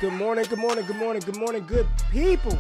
Good morning, good morning, good morning, good morning, good people.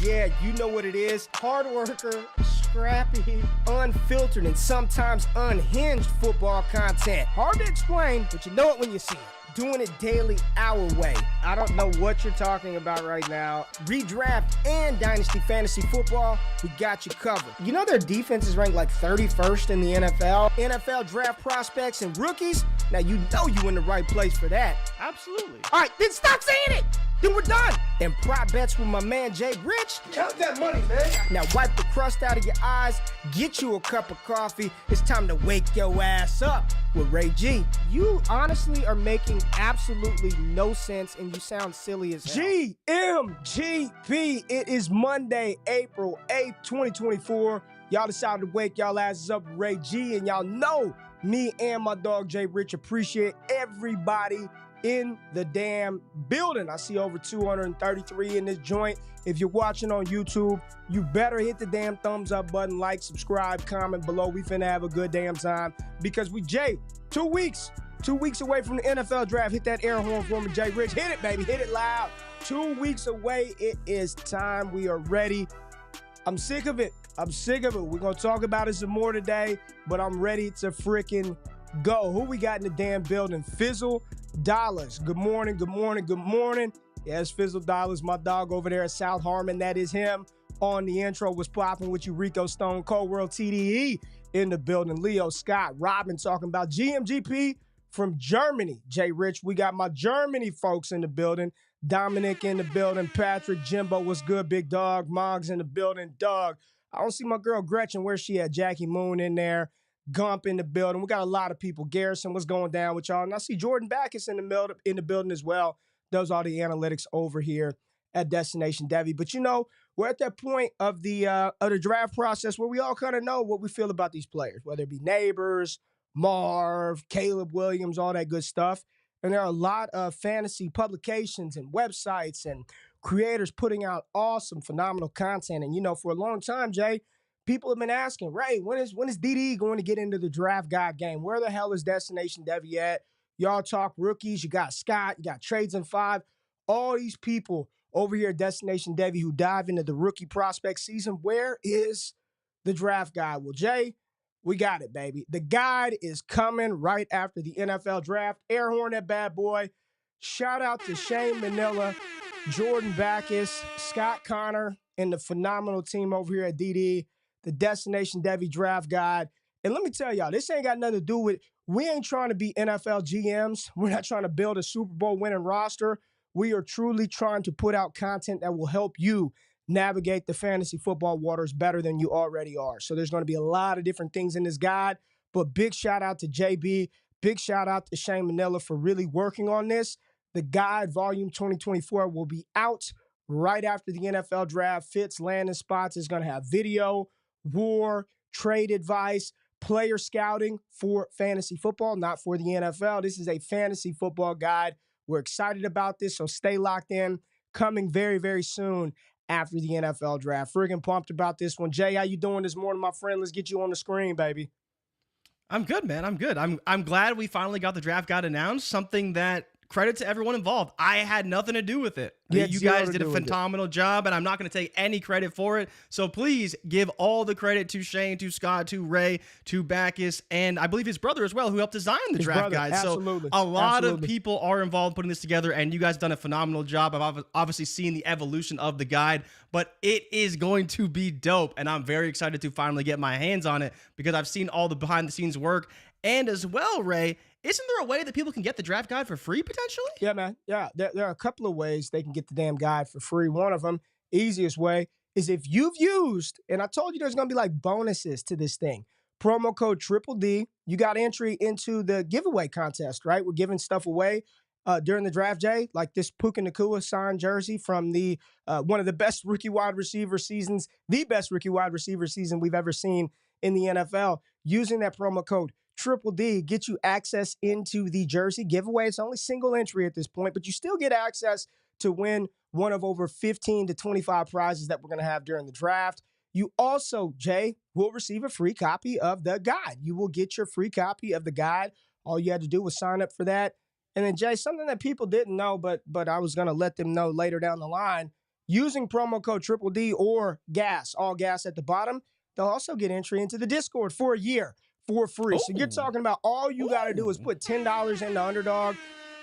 Yeah, you know what it is. Hard worker, scrappy, unfiltered, and sometimes unhinged football content. Hard to explain, but you know it when you see it. Doing it daily our way. I don't know what you're talking about right now. Redraft and Dynasty Fantasy Football, we got you covered. You know their defense is ranked like 31st in the NFL? NFL draft prospects and rookies? Now you know you in the right place for that. Absolutely. All right, then stop saying it. Then we're done. And prop bets with my man JRich. Count that money, man. Now wipe the crust out of your eyes, get you a cup of coffee. It's time to wake your ass up with Ray G. You honestly are making absolutely no sense and you sound silly as hell. GMGP. It is Monday, April 8th, 2024. Y'all decided to wake y'all asses up with Ray G, and y'all know me and my dog JRich appreciate everybody in the damn building. I see over 233 in this joint. If you're watching on YouTube, you better hit the damn thumbs up button, like, subscribe, comment below. We finna have a good damn time because we, 2 weeks away from the NFL draft. Hit that air horn for me, JRich. Hit it, baby. Hit it loud. 2 weeks away. It is time. We are ready. I'm sick of it. We're going to talk about it some more today, but I'm ready to freaking go. Who we got in the damn building? Fizzle Dollars. Good morning, good morning, good morning. Yes, Fizzle Dollars, my dog over there at South Harmon. That is him. On the intro was popping with you, Rico Stone Cold World TDE in the building. Leo Scott, Robin talking about GMGP from Germany. JRich, we got my Germany folks in the building. Dominic in the building. Patrick, Jimbo, what's good, big dog? Moggs in the building. Doug, I don't see my girl Gretchen. Where's she at? Jackie Moon in there. Gump in the building. We got a lot of people. Garrison, what's going down with y'all? And I see Jordan Backus in the building as well. Does all the analytics over here at Destination Devi. But you know, we're at that point of the draft process where we all kind of know what we feel about these players, whether it be Nabers, Marv, Caleb Williams, all that good stuff. And there are a lot of fantasy publications and websites and creators putting out awesome, phenomenal content. And you know, for a long time, Jay, people have been asking, Ray, when is DD going to get into the draft guide game? Where the hell is Destination Devi at? Y'all talk rookies. You got Scott. You got Trades in 5. All these people over here at Destination Devi who dive into the rookie prospect season. Where is the draft guide? Well, Jay, we got it, baby. The guide is coming right after the NFL draft. Air horn that bad boy. Shout out to Shane Manila, Jordan Backus, Scott Connor, and the phenomenal team over here at DD. The Destination Devi Draft Guide. And let me tell y'all, this ain't got nothing to do with, we ain't trying to be NFL GMs. We're not trying to build a Super Bowl winning roster. We are truly trying to put out content that will help you navigate the fantasy football waters better than you already are. So there's going to be a lot of different things in this guide, but big shout out to JB. Big shout out to Shane Manila for really working on this. The guide, volume 2024, will be out right after the NFL draft. Fits, landing spots is going to have video, war, trade advice, player scouting for fantasy football, not for the NFL. This is a fantasy football guide. We're excited about this, so stay locked in. Coming very, very soon after the NFL draft. Friggin' pumped about this one. Jay, how you doing this morning, my friend? Let's get you on the screen, baby. I'm good, man. I'm good. I'm glad we finally got the draft guide announced, something that credit to everyone involved. I had nothing to do with it. You guys did a phenomenal job, and I'm not going to take any credit for it. So please give all the credit to Shane, to Scott, to Ray, to Backus, and I believe his brother as well, who helped design the draft guide. Absolutely. So a lot of people are involved putting this together, and you guys have done a phenomenal job. I've obviously seen the evolution of the guide, but it is going to be dope, and I'm very excited to finally get my hands on it because I've seen all the behind-the-scenes work. And as well, Ray, isn't there a way that people can get the draft guide for free potentially? Yeah, man. Yeah, there are a couple of ways they can get the damn guide for free. One of them, easiest way, is if you've used, and I told you there's going to be like bonuses to this thing, promo code Triple D, you got entry into the giveaway contest, right? We're giving stuff away during the draft, Jay, like this Puka Nacua signed jersey from the one of the best rookie wide receiver seasons, the best rookie wide receiver season we've ever seen in the NFL. Using that promo code Triple D get you access into the jersey giveaway. It's only single entry at this point, but you still get access to win one of over 15 to 25 prizes that we're going to have during the draft. You also, Jay, will receive a free copy of the guide. You will get your free copy of the guide. All you had to do was sign up for that And then, Jay, something that people didn't know, but I was going to let them know later down the line, using promo code Triple D or GAS, all gas at the bottom, they'll also get entry into the Discord for a year for free. So you're talking about all you got to do is put $10 into Underdog.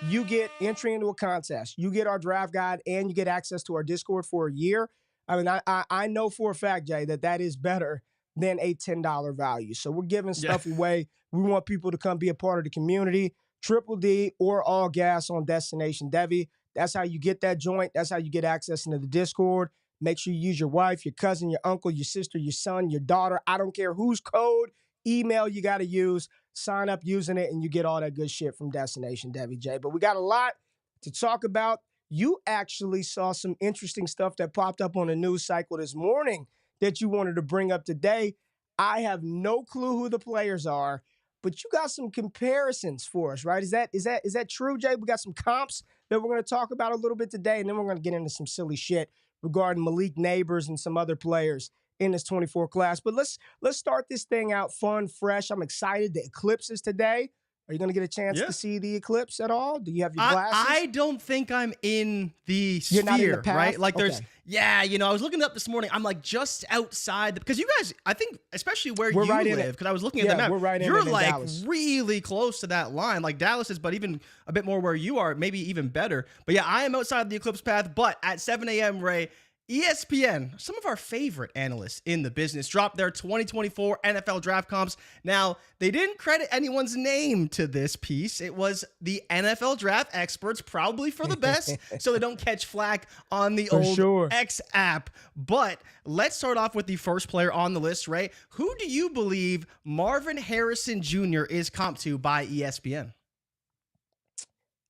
You get entry into a contest. You get our draft guide, and you get access to our Discord for a year. I mean, I know for a fact, Jay, that is better than a $10 value. So we're giving stuff away. We want people to come be a part of the community. Triple D or all gas on Destination Devi. That's how you get that joint. That's how you get access into the Discord. Make sure you use your wife, your cousin, your uncle, your sister, your son, your daughter. I don't care whose code, email you got to use. Sign up using it, and you get all that good shit from Destination Devi, Jay. But we got a lot to talk about. You actually saw some interesting stuff that popped up on the news cycle this morning that you wanted to bring up today. I have no clue who the players are, but you got some comparisons for us, right? Is that true, Jay? We got some comps that we're going to talk about a little bit today, and then we're going to get into some silly shit regarding Malik Nabers and some other players in this 24 class. But let's start this thing out fun, fresh. I'm excited. The eclipse is today. Are you going to get a chance to see the eclipse at all? Do you have your glasses? I don't think I'm in the sphere, not in the path? Right? Like there's, I was looking it up this morning. I'm like just outside, because you guys, I think, especially where you live, because I was looking at the map, we're right you're in like Dallas. really close to that line, like Dallas is, but even a bit more where you are, maybe even better. But yeah, I am outside the eclipse path, but at 7 a.m., Ray, ESPN, some of our favorite analysts in the business, dropped their 2024 NFL draft comps. Now, they didn't credit anyone's name to this piece. It was the NFL draft experts, probably for the best, so they don't catch flack on the old X app. But let's start off with the first player on the list, Ray. Who do you believe Marvin Harrison Jr. is comp to by ESPN?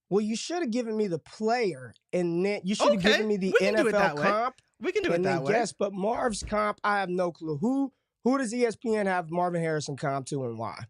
Well, you should have given me the player, and then you should have given me the NFL comp. We can do it that way. Yes, but Marv's comp, I have no clue. Who does ESPN have Marvin Harrison comp to, and why?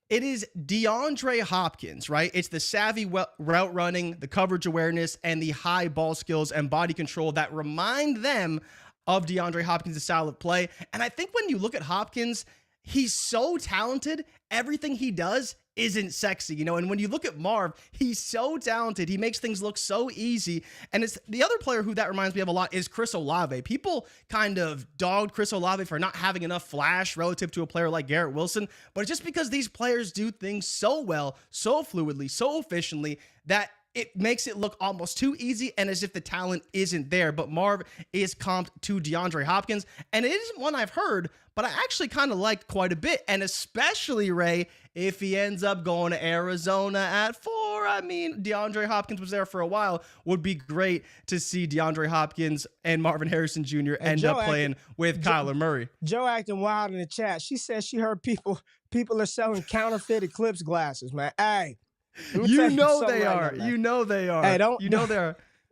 It is DeAndre Hopkins, right? It's the savvy route running, the coverage awareness, and the high ball skills and body control that remind them of DeAndre Hopkins' style of play. And I think when you look at Hopkins, he's so talented. Everything he does isn't sexy, and when you look at Marv, he's so talented. He makes things look so easy. And it's the other player who that reminds me of a lot is Chris Olave. People kind of dogged Chris Olave for not having enough flash relative to a player like Garrett Wilson, but it's just because these players do things so well, so fluidly, so efficiently that it makes it look almost too easy and as if the talent isn't there. But Marv is comped to DeAndre Hopkins, and it isn't one I've heard, but I actually kind of like quite a bit. And especially, Ray, if he ends up going to Arizona at 4, I mean, DeAndre Hopkins was there for a while. Would be great to see DeAndre Hopkins and Marvin Harrison Jr. end up playing with Kyler Murray. Joe acting wild in the chat. She said she heard people are selling counterfeit eclipse glasses, man. Hey. You know they are. You know they are. Hey,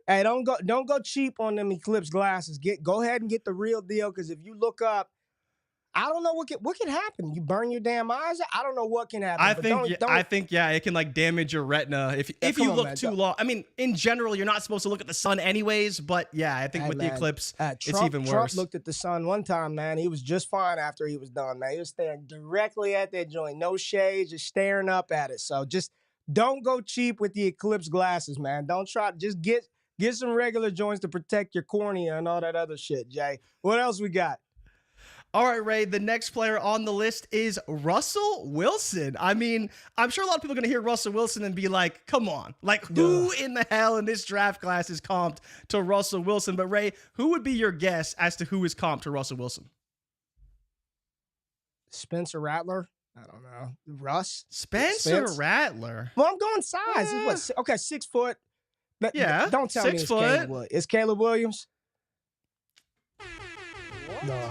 Hey, don't go cheap on them eclipse glasses. Go ahead and get the real deal, because if you look up, I don't know what can happen. You burn your damn eyes. I don't know what can happen. I think it can like damage your retina if you look too long. I mean, in general, you're not supposed to look at the sun anyways, but yeah, I think with the eclipse, it's even worse. Trump looked at the sun one time, man. He was just fine after he was done, man. He was staring directly at that joint, no shade, just staring up at it. So just don't go cheap with the eclipse glasses, man. Don't try. Just get some regular joints to protect your cornea and all that other shit, Jay. What else we got? All right, Ray, the next player on the list is Russell Wilson. I mean, I'm sure a lot of people are going to hear Russell Wilson and be like, come on. Like, who in the hell in this draft class is comped to Russell Wilson? But, Ray, who would be your guess as to who is comped to Russell Wilson? Spencer Rattler? I don't know. Russ? Spencer Rattler? Well, I'm going size. Okay, 6 foot. Yeah. Don't tell me it's Caleb Williams. Is Caleb Williams? No.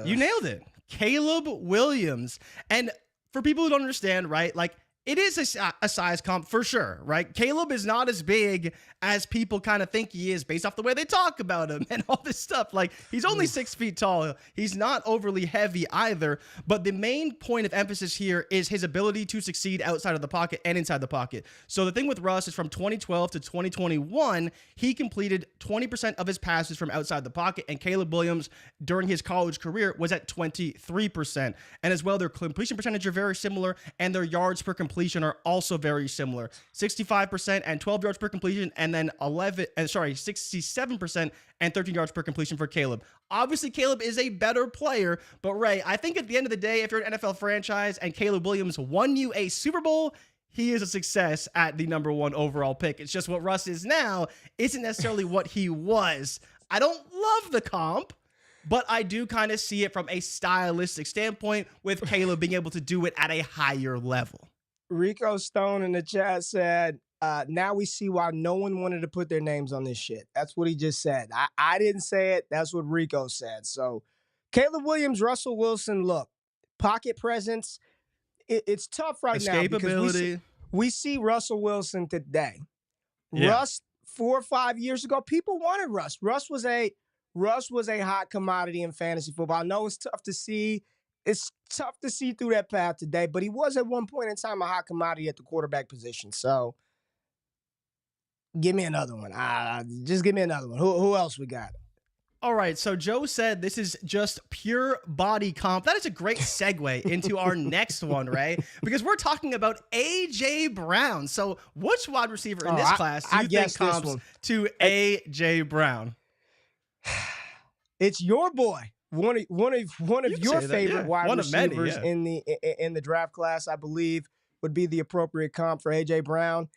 You nailed it. Caleb Williams. And for people who don't understand, right, like, it is a size comp for sure, right? Caleb is not as big as people kind of think he is based off the way they talk about him and all this stuff. Like, he's only 6 feet tall. He's not overly heavy either. But the main point of emphasis here is his ability to succeed outside of the pocket and inside the pocket. So the thing with Russ is from 2012 to 2021, he completed 20% of his passes from outside the pocket. And Caleb Williams, during his college career, was at 23%. And as well, their completion percentage are very similar, and their yards per completion completion are also very similar. 65% and 12 yards per completion, and then 67% and 13 yards per completion for Caleb. Obviously, Caleb is a better player, but Ray, I think at the end of the day, if you're an NFL franchise and Caleb Williams won you a Super Bowl, he is a success at the number 1 overall pick. It's just what Russ is now isn't necessarily what he was. I don't love the comp, but I do kind of see it from a stylistic standpoint with Caleb being able to do it at a higher level. Rico Stone in the chat said, now we see why no one wanted to put their names on this shit. That's what he just said. I didn't say it. That's what Rico said. So Caleb Williams, Russell Wilson, look, pocket presence, it's tough right now because we see Russell Wilson today. Yeah. Russ, 4 or 5 years ago, people wanted Russ. Russ was a hot commodity in fantasy football. I know it's tough to see. It's tough to see through that path today, but he was at one point in time a hot commodity at the quarterback position. So give me another one. Just give me another one. Who else we got? All right, so Joe said this is just pure body comp. That is a great segue into our next one, Ray, because we're talking about A.J. Brown. So which wide receiver in this class do you think comps to A.J. Brown? It's your boy, one of your favorite wide receivers in the draft class, I believe, would be the appropriate comp for A.J. Brown.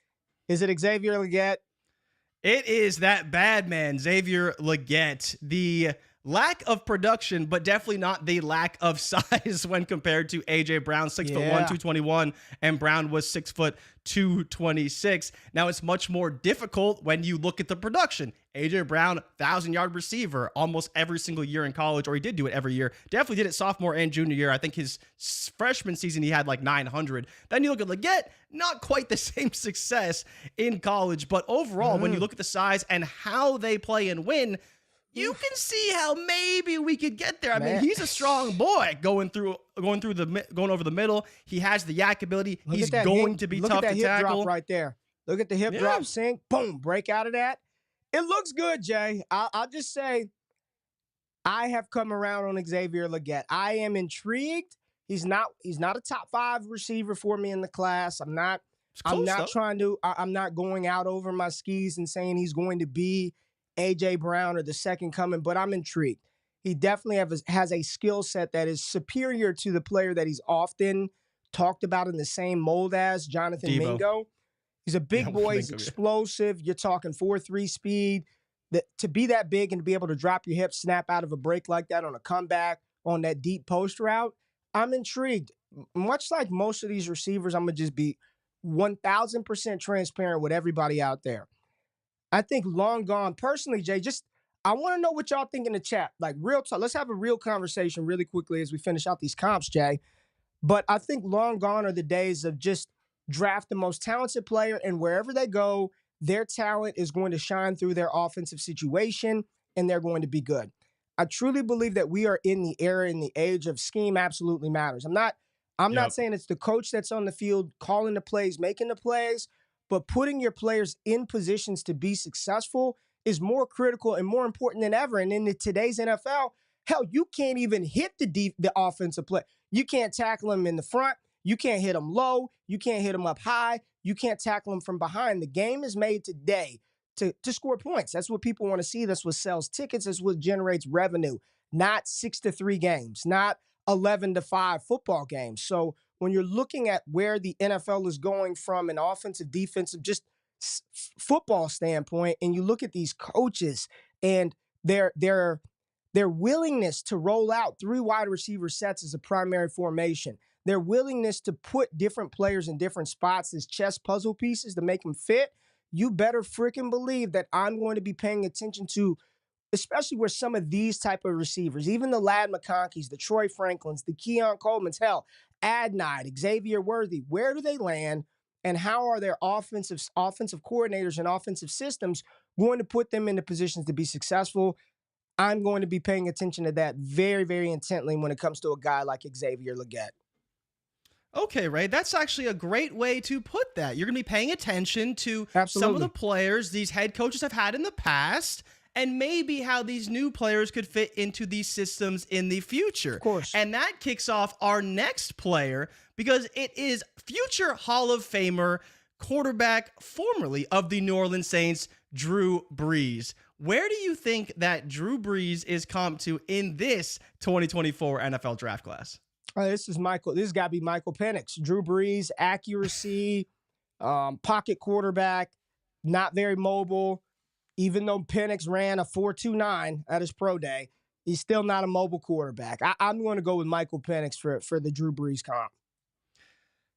Is it Xavier Legette? It is that bad man, Xavier Legette. The lack of production, but definitely not the lack of size when compared to A.J. Brown, 6'1", 221, and Brown was 6', 226. Now, it's much more difficult when you look at the production. A.J. Brown, 1,000-yard receiver almost every single year in college, or he did do it every year. Definitely did it sophomore and junior year. I think his freshman season, he had like 900. Then you look at Legette, not quite the same success in college, but overall, when you look at the size and how they play and win, you can see how maybe we could get there. I mean, he's a strong boy going over the middle. He has the yak ability. He's going to be tough to tackle. Look at that hip drop right there. Look at the hip drop, sink, boom, break out of that. It looks good, Jay. I'll just say I have come around on Xavier Legette. I am intrigued. He's not a top 5 receiver for me in the class. I'm not going out over my skis and saying he's going to be A.J. Brown or the second coming, but I'm intrigued. He definitely has a skill set that is superior to the player that he's often talked about in the same mold as, Jonathan Mingo. He's a big boy. He's explosive. You're talking 4.3 speed. To be that big and to be able to drop your hips, snap out of a break like that on a comeback, on that deep post route, I'm intrigued. Much like most of these receivers, I'm going to just be 1,000% transparent with everybody out there. I think long gone. Personally, Jay, I want to know what y'all think in the chat. Like, real talk. Let's have a real conversation really quickly as we finish out these comps, Jay. But I think long gone are the days of just draft the most talented player, and wherever they go, their talent is going to shine through their offensive situation, and they're going to be good. I truly believe that we are in the era, in the age of scheme absolutely matters. I'm not saying it's the coach that's on the field calling the plays, making the plays, but putting your players in positions to be successful is more critical and more important than ever. And in today's NFL, hell, you can't even hit the offensive play. You can't tackle them in the front. You can't hit them low. You can't hit them up high. You can't tackle them from behind. The game is made today to score points. That's what people want to see. That's what sells tickets. That's what generates revenue. Not 6-3 games, not 11-5 football games. So when you're looking at where the NFL is going from an offensive, defensive, just football standpoint, and you look at these coaches and their willingness to roll out 3 wide receiver sets as a primary formation, their willingness to put different players in different spots as chess puzzle pieces to make them fit, you better freaking believe that I'm going to be paying attention to, especially where some of these type of receivers, even the Ladd McConkeys, the Troy Franklins, the Keon Coleman's, hell, Adnide, Xavier Worthy, where do they land, and how are their offensive coordinators and offensive systems going to put them into positions to be successful? I'm going to be paying attention to that very, very intently when it comes to a guy like Xavier Legette. Okay, Ray, that's actually a great way to put that. You're going to be paying attention to some of the players these head coaches have had in the past, and maybe how these new players could fit into these systems in the future. Of course. And that kicks off our next player, because it is future Hall of Famer quarterback formerly of the New Orleans Saints, Drew Brees. Where do you think that Drew Brees is comped to in this 2024 NFL draft class? This is Michael. This has got to be Michael Penix. Drew Brees, accuracy, pocket quarterback, not very mobile. Even though Penix ran a 4.29 at his pro day, he's still not a mobile quarterback. I'm going to go with Michael Penix for the Drew Brees comp.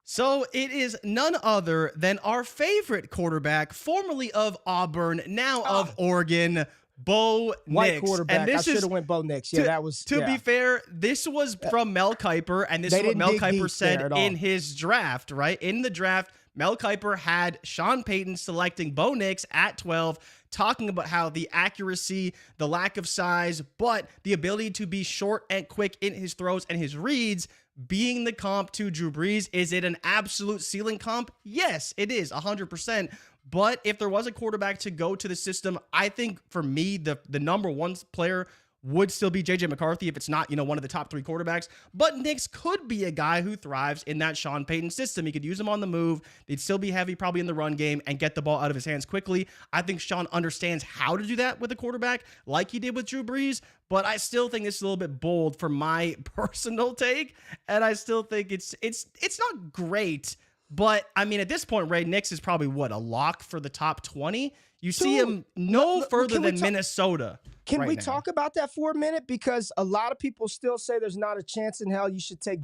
So it is none other than our favorite quarterback, formerly of Auburn, now of Oregon, Bo White Nix. quarterback. And this I should have went Bo Nix. Yeah, that was. To be fair, this was from Mel Kiper, and this is what Mel Kiper said in his draft, right? In the draft, Mel Kiper had Sean Payton selecting Bo Nix at 12, talking about how the accuracy, the lack of size, but the ability to be short and quick in his throws and his reads being the comp to Drew Brees. Is it an absolute ceiling comp? Yes, it is 100%. But if there was a quarterback to go to the system, I think for me, the number one player would still be JJ McCarthy if it's not, one of the top 3 quarterbacks. But Nix could be a guy who thrives in that Sean Payton system. He could use him on the move. They'd still be heavy probably in the run game and get the ball out of his hands quickly. I think Sean understands how to do that with a quarterback like he did with Drew Brees. But I still think it's a little bit bold for my personal take. And I still think it's not great. But, I mean, at this point, Ray, Nix is probably, a lock for the top 20? You see him no further than Minnesota. Can we talk about that for a minute? Because a lot of people still say there's not a chance in hell you should take.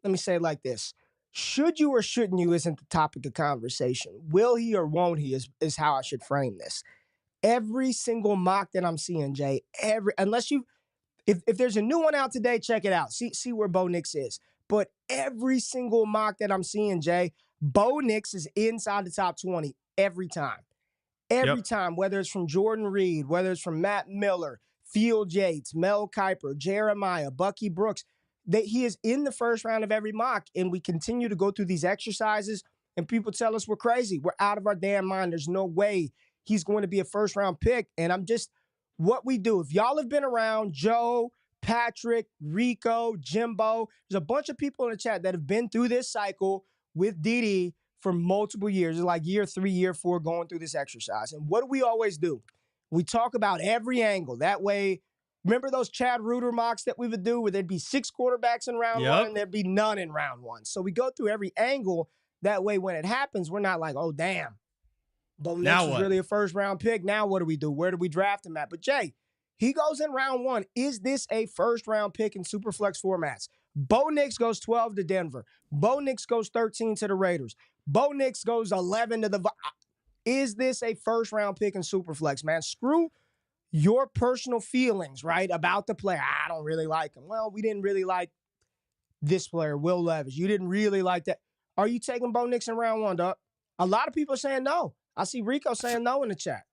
Let me say it like this. Should you or shouldn't you isn't the topic of conversation. Will he or won't he is how I should frame this. Every single mock that I'm seeing, Jay, if there's a new one out today, check it out. See where Bo Nix is. But every single mock that I'm seeing, Jay, Bo Nix is inside the top 20 every time. Every time, whether it's from Jordan Reed, whether it's from Matt Miller, Field Yates, Mel Kiper, Jeremiah, Bucky Brooks, he is in the first round of every mock, and we continue to go through these exercises, and people tell us we're crazy. We're out of our damn mind. There's no way he's going to be a first-round pick, and what we do. If y'all have been around, Joe, Patrick, Rico, Jimbo, there's a bunch of people in the chat that have been through this cycle with DD for multiple years. It's like year 3, year 4 going through this exercise. And what do we always do? We talk about every angle. That way, remember those Chad Reuter mocks that we would do where there'd be 6 quarterbacks in round 1 and there'd be none in round 1. So we go through every angle. That way, when it happens, we're not like, oh, damn. Bo Nix is really a first-round pick. Now what do we do? Where do we draft him at? But, Jay, he goes in round 1. Is this a first-round pick in Superflex formats? Bo Nix goes 12 to Denver. Bo Nix goes 13 to the Raiders. Bo Nix goes 11 to the. Is this a first-round pick in Superflex, man? Screw your personal feelings, right, about the player. I don't really like him. Well, we didn't really like this player, Will Levis. You didn't really like that. Are you taking Bo Nix in round 1, dog? A lot of people are saying no. I see Rico saying no in the chat.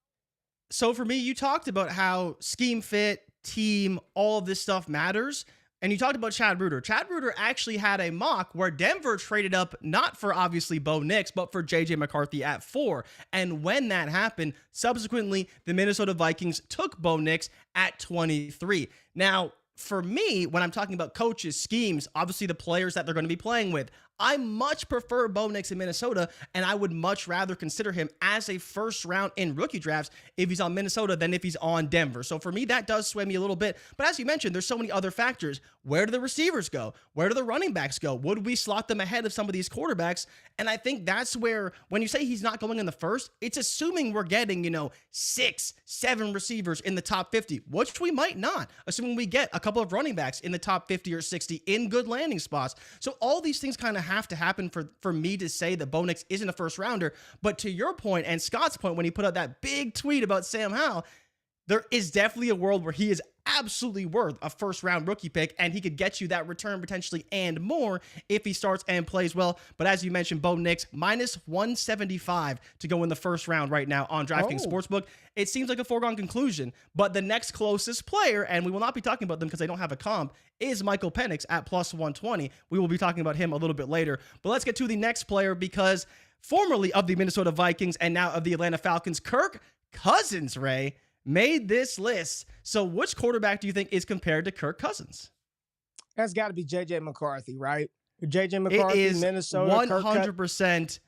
So for me, you talked about how scheme fit, team, all of this stuff matters. And you talked about Chad Reuter. Chad Reuter actually had a mock where Denver traded up not for obviously Bo Nix, but for JJ McCarthy at 4. And when that happened, subsequently, the Minnesota Vikings took Bo Nix at 23. Now, for me, when I'm talking about coaches, schemes, obviously the players that they're going to be playing with, I much prefer Bo Nix in Minnesota, and I would much rather consider him as a first round in rookie drafts if he's on Minnesota than if he's on Denver. So for me, that does sway me a little bit. But as you mentioned, there's so many other factors. Where do the receivers go? Where do the running backs go? Would we slot them ahead of some of these quarterbacks? And I think that's where, when you say he's not going in the first, it's assuming we're getting, 6, 7 receivers in the top 50, which we might not, assuming we get a couple of running backs in the top 50 or 60 in good landing spots. So all these things kind of have to happen for me to say that Bo Nix isn't a first rounder. But to your point and Scott's point, when he put out that big tweet about Sam Howell, there is definitely a world where he is absolutely worth a first round rookie pick, and he could get you that return potentially and more if he starts and plays well. But as you mentioned, Bo Nix minus 175 to go in the first round right now on DraftKings Sportsbook. It seems like a foregone conclusion, but the next closest player, and we will not be talking about them because they don't have a comp, is Michael Penix at plus 120. We will be talking about him a little bit later. But let's get to the next player, because formerly of the Minnesota Vikings and now of the Atlanta Falcons, Kirk Cousins, Ray, made this list. So which quarterback do you think is compared to Kirk Cousins? That's got to be JJ McCarthy, right? JJ McCarthy, it is Minnesota, 100%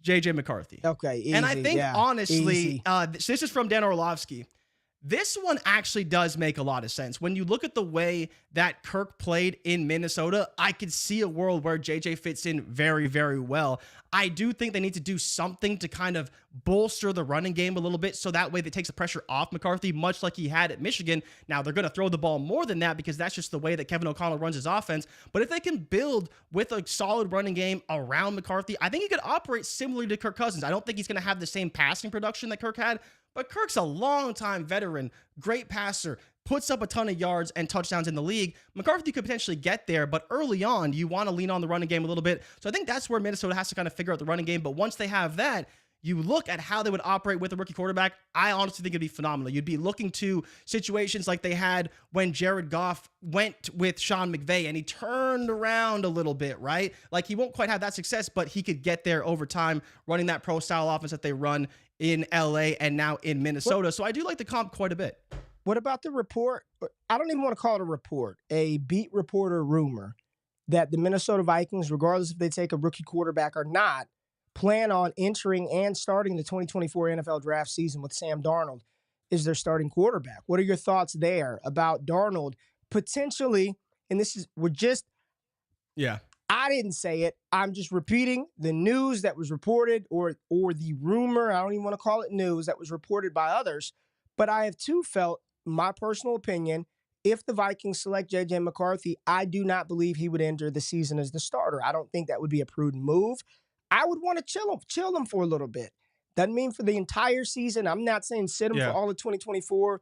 JJ McCarthy. Okay, easy. And I think, honestly, easy. This is from Dan Orlovsky. This one actually does make a lot of sense. When you look at the way that Kirk played in Minnesota, I could see a world where JJ fits in very, very well. I do think they need to do something to kind of bolster the running game a little bit so that way that takes the pressure off McCarthy, much like he had at Michigan. Now, they're going to throw the ball more than that because that's just the way that Kevin O'Connell runs his offense. But if they can build with a solid running game around McCarthy, I think he could operate similarly to Kirk Cousins. I don't think he's going to have the same passing production that Kirk had, but Kirk's a long-time veteran, great passer, puts up a ton of yards and touchdowns in the league. McCarthy could potentially get there, but early on, you want to lean on the running game a little bit. So I think that's where Minnesota has to kind of figure out the running game. But once they have that, you look at how they would operate with a rookie quarterback, I honestly think it'd be phenomenal. You'd be looking to situations like they had when Jared Goff went with Sean McVay and he turned around a little bit, right? Like he won't quite have that success, but he could get there over time running that pro-style offense that they run in LA and now in Minnesota. So I do like the comp quite a bit. What about the report? I don't even want to call it a report, a beat reporter rumor that the Minnesota Vikings, regardless if they take a rookie quarterback or not, plan on entering and starting the 2024 NFL draft season with Sam Darnold as their starting quarterback. What are your thoughts there about Darnold potentially? And this is, I didn't say it. I'm just repeating the news that was reported or the rumor. I don't even want to call it news that was reported by others. But I have too felt, my personal opinion, if the Vikings select J.J. McCarthy, I do not believe he would enter the season as the starter. I don't think that would be a prudent move. I would want to chill him for a little bit. Doesn't mean for the entire season. I'm not saying sit him for all of 2024.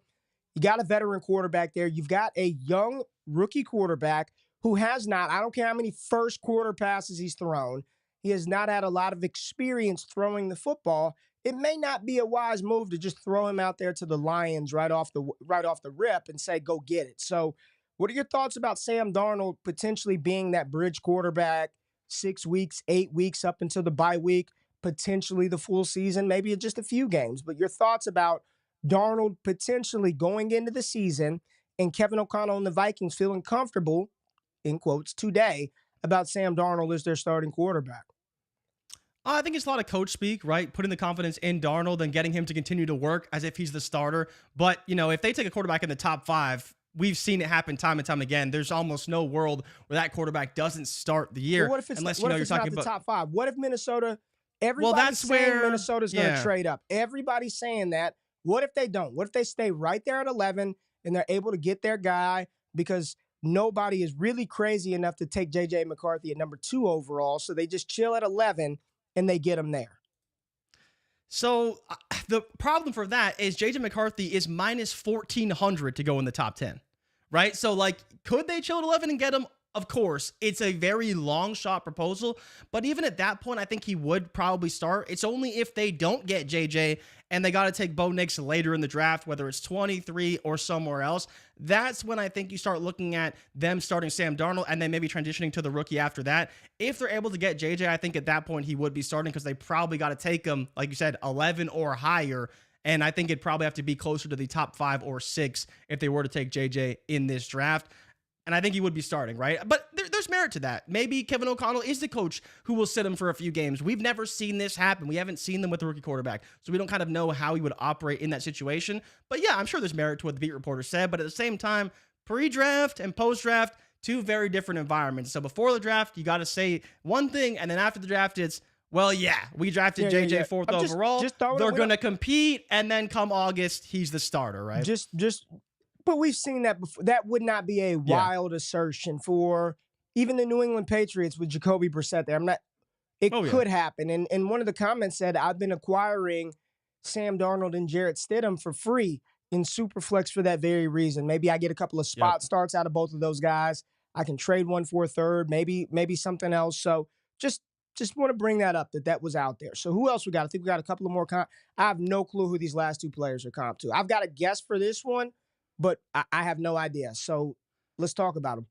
You got a veteran quarterback there. You've got a young rookie quarterback who has not, I don't care how many first quarter passes he's thrown, he has not had a lot of experience throwing the football. It may not be a wise move to just throw him out there to the Lions right off the rip and say, go get it. So what are your thoughts about Sam Darnold potentially being that bridge quarterback, 6 weeks, 8 weeks up until the bye week, potentially the full season, maybe just a few games? But your thoughts about Darnold potentially going into the season and Kevin O'Connell and the Vikings feeling comfortable, in quotes, today about Sam Darnold as their starting quarterback? I think it's a lot of coach speak, right? Putting the confidence in Darnold and getting him to continue to work as if he's the starter. But, if they take a quarterback in the top 5, we've seen it happen time and time again. There's almost no world where that quarterback doesn't start the year. Well, what if it's, unless, you're talking about the top 5? What if Minnesota, everybody's saying Minnesota's going to trade up. Everybody's saying that. What if they don't? What if they stay right there at 11 and they're able to get their guy because nobody is really crazy enough to take J.J. McCarthy at number 2 overall, so they just chill at 11 and they get him there? So the problem for that is J.J. McCarthy is minus 1,400 to go in the top 10, right? So, could they chill at 11 and get him? Of course. It's a very long shot proposal, but even at that point, I think he would probably start. It's only if they don't get JJ and they got to take Bo Nix later in the draft, whether it's 23 or somewhere else. That's when I think you start looking at them starting Sam Darnold and then maybe transitioning to the rookie after that. If they're able to get JJ, I think at that point he would be starting because they probably got to take him, like you said, 11 or higher. And I think it'd probably have to be closer to the top 5 or 6 if they were to take JJ in this draft. And I think he would be starting, right? But there's merit to that. Maybe Kevin O'Connell is the coach who will sit him for a few games. We've never seen this happen. We haven't seen them with the rookie quarterback. So we don't kind of know how he would operate in that situation. But yeah, I'm sure there's merit to what the beat reporter said. But at the same time, pre-draft and post-draft, 2 very different environments. So before the draft, you got to say one thing. And then after the draft, it's, well, yeah, we drafted JJ 4th overall. They're going to compete. And then come August, he's the starter, right? But we've seen that before. That would not be a wild assertion for even the New England Patriots with Jacoby Brissett there. It could happen. And one of the comments said, I've been acquiring Sam Darnold and Jarrett Stidham for free in Superflex for that very reason. Maybe I get a couple of spot starts out of both of those guys. I can trade one for a third, maybe something else. So just want to bring that up, that was out there. So who else we got? I think we got a couple of more I have no clue who these last 2 players are comp to. I've got a guess for this one, but I have no idea. So let's talk about them.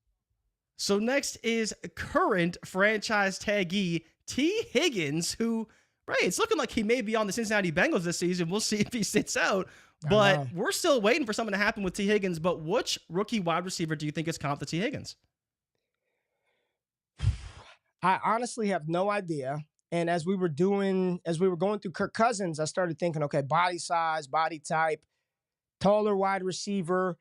So next is current franchise taggee T. Higgins, who, right, it's looking like he may be on the Cincinnati Bengals this season. We'll see if he sits out. But we're still waiting for something to happen with T. Higgins. But which rookie wide receiver do you think is comp to T. Higgins? I honestly have no idea. And as we were going through Kirk Cousins, I started thinking, okay, body size, body type, taller wide receiver,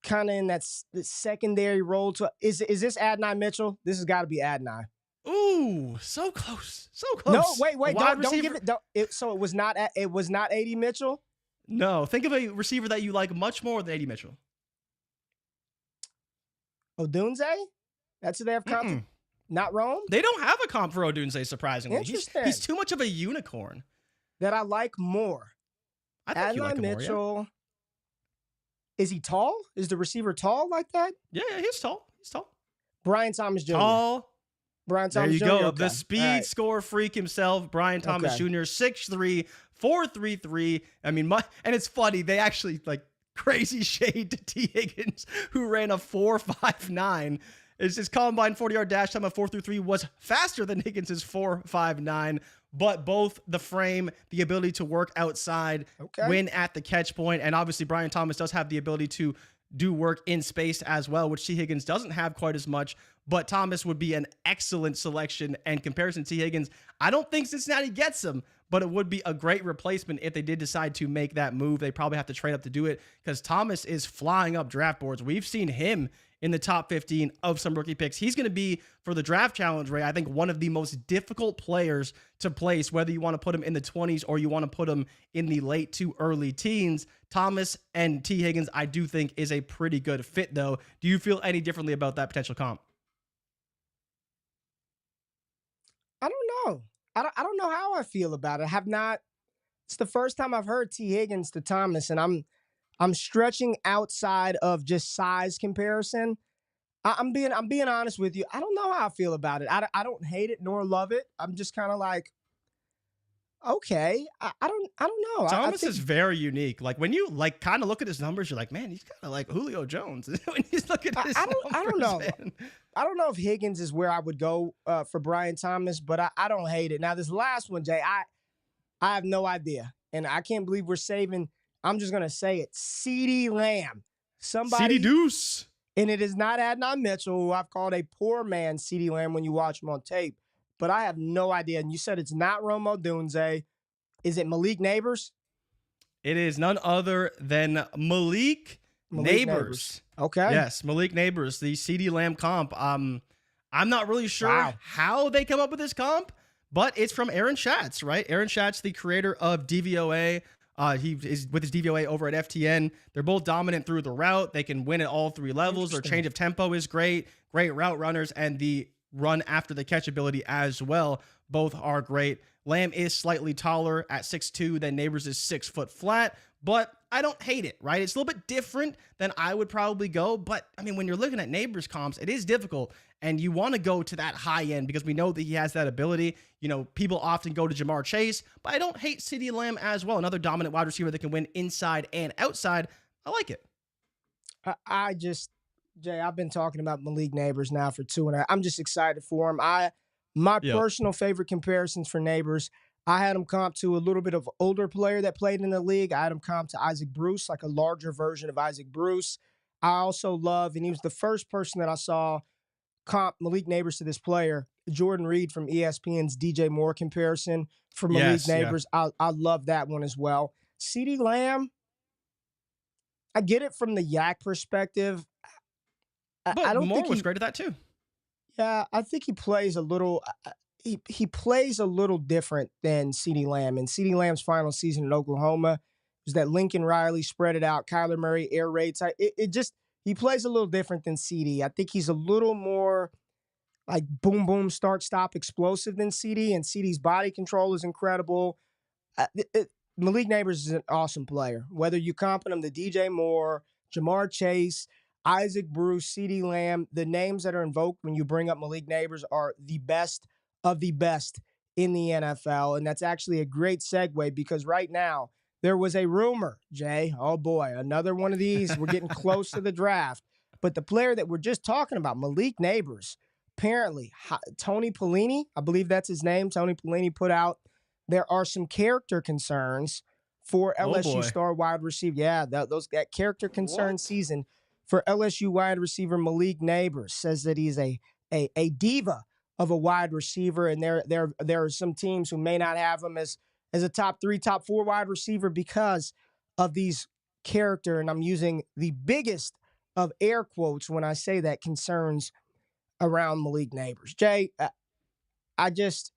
kind of in that the secondary role. To is this Adonai Mitchell? This has got to be Adonai. Ooh, so close, so close. No, wait, don't give it. So it was not AD Mitchell. No, think of a receiver that you like much more than AD Mitchell. Odunze? That's who they have comp. Not Rome? They don't have a comp for Odunze, surprisingly. Interesting. He's too much of a unicorn. That I like more. I think you like him Mitchell. more, yeah. Is he tall? Is the receiver tall like that? Yeah, he's tall. He's tall. Brian Thomas Jr. Tall. Brian Thomas There you Jr. go. Okay. The speed score freak himself, Brian Thomas Jr., 6'3", 4.33. I mean, and it's funny. They actually like crazy shade to T. Higgins, who ran a 4.59. It's his combine 40-yard dash time of 4.33 was faster than Higgins' 4.59. But both the frame, the ability to work outside, win at the catch point, and obviously Brian Thomas does have the ability to do work in space as well, which T. Higgins doesn't have quite as much. But Thomas would be an excellent selection and comparison to T. Higgins. I don't think Cincinnati gets him, but it would be a great replacement if they did decide to make that move. They probably have to trade up to do it because Thomas is flying up draft boards. We've seen him in the top 15 of some rookie picks. He's going to be, for the draft challenge, Ray, I think one of the most difficult players to place, whether you want to put him in the 20s or you want to put him in the late to early teens. Thomas and T. Higgins, I do think, is a pretty good fit, though. Do you feel any differently about that potential comp? I don't know. I don't know how I feel about it. I have not. It's the first time I've heard T. Higgins to Thomas, and I'm stretching outside of just size comparison. I'm being honest with you. I don't know how I feel about it. I don't hate it nor love it. I'm just kind of like, okay. I don't know. Thomas is very unique. Like when you like kind of look at his numbers, you're like, man, he's kind of like Julio Jones. When you look at his numbers, I don't know. Man. I don't know if Higgins is where I would go for Brian Thomas, but I don't hate it. Now this last one, Jay, I have no idea, and I can't believe we're saving. I'm just going to say it. CeeDee Lamb. CeeDee Deuce. And it is not Adonai Mitchell, who I've called a poor man CeeDee Lamb when you watch him on tape. But I have no idea. And you said it's not Rome Odunze. Is it Malik Nabers? It is none other than Malik Nabers. Okay. Yes, Malik Nabers, the CeeDee Lamb comp. I'm not really sure how they come up with this comp, but it's from Aaron Schatz, right? Aaron Schatz, the creator of DVOA. He is with his DVOA over at FTN. They're both dominant through the route. They can win at all three levels. Their change of tempo is great. Great route runners, and the run after the catch ability as well. Both are great. Lamb is slightly taller at 6'2" than Nabers is 6 foot flat, but I don't hate it, right? It's a little bit different than I would probably go, but I mean, when you're looking at Nabers comps, it is difficult, and you want to go to that high end because we know that he has that ability. You know, people often go to Jamar Chase, but I don't hate CeeDee Lamb as well. Another dominant wide receiver that can win inside and outside. I like it. Jay, I've been talking about Malik Nabers now for 2.5. I'm just excited for him. My personal favorite comparisons for Nabers, I had him comp to a little bit of older player that played in the league. I had him comp to Isaac Bruce, like a larger version of Isaac Bruce. I also love, and he was the first person that I saw comp Malik Nabers to this player, Jordan Reed from ESPN's DJ Moore comparison for Malik Nabers. Yeah. I love that one as well. CeeDee Lamb, I get it from the Yak perspective. But I don't Moore think was great at that too. Yeah, I think he plays a little. He plays a little different than CeeDee Lamb. And CeeDee Lamb's final season in Oklahoma was that Lincoln Riley spread it out, Kyler Murray air raid type. He plays a little different than CeeDee. I think he's a little more like boom boom start stop explosive than CeeDee. And CeeDee's body control is incredible. Malik Nabers is an awesome player. Whether you compare him to DJ Moore, Jamar Chase, Isaac Bruce, CeeDee Lamb, the names that are invoked when you bring up Malik Nabers are the best of the best in the NFL. And that's actually a great segue because right now there was a rumor, Jay, oh boy, another one of these. We're getting close to the draft. But the player that we're just talking about, Malik Nabers, apparently Tony Pelini, I believe that's his name, Tony Pelini put out, there are some character concerns for LSU star wide receiver. Yeah, that character concern season for LSU wide receiver Malik Nabers. Says that he's a diva of a wide receiver, and there are some teams who may not have him as a top 3, top 4 wide receiver because of these character, and I'm using the biggest of air quotes when I say that, concerns around Malik Nabers. Jay, I just,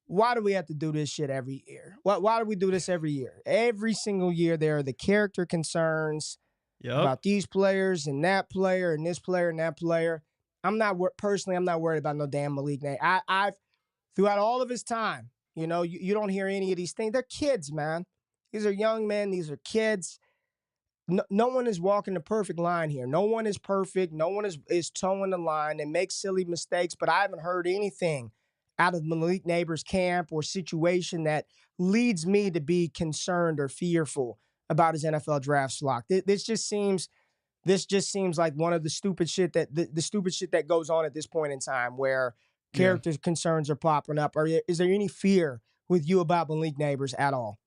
why do we have to do this shit every year? Why do we do this every year? Every single year there are the character concerns about these players and that player and this player and that player. I'm not worried about no damn Malik Nabers. I've throughout all of his time, you don't hear any of these things. They're kids, man. These are young men. These are kids. No one is walking the perfect line here. No one is perfect. No one is towing the line. They make silly mistakes, but I haven't heard anything out of Malik Nabers' camp or situation that leads me to be concerned or fearful about his NFL draft slot. This just seems like one of the stupid shit the stupid shit that goes on at this point in time, where character concerns are popping up. Is there any fear with you about Malik Nabers at all?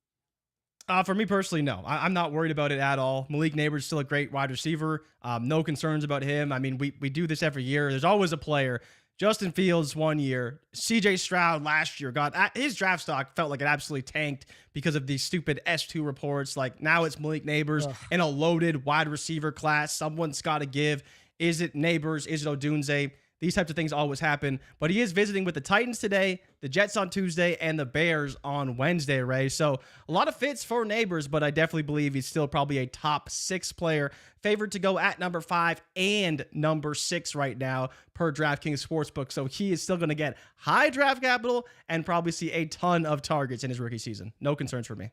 For me personally, no. I'm not worried about it at all. Malik Nabers is still a great wide receiver. No concerns about him. I mean, we do this every year. There's always a player. Justin Fields 1 year. CJ Stroud last year his draft stock felt like it absolutely tanked because of these stupid S2 reports. Like, now it's Malik Nabers in a loaded wide receiver class. Someone's got to give. Is it Nabers? Is it Odunze? These types of things always happen. But he is visiting with the Titans today, the Jets on Tuesday, and the Bears on Wednesday, Ray. So a lot of fits for Nabers, but I definitely believe he's still probably a top 6 player, favored to go at number 5 and number 6 right now per DraftKings Sportsbook. So he is still going to get high draft capital and probably see a ton of targets in his rookie season. No concerns for me.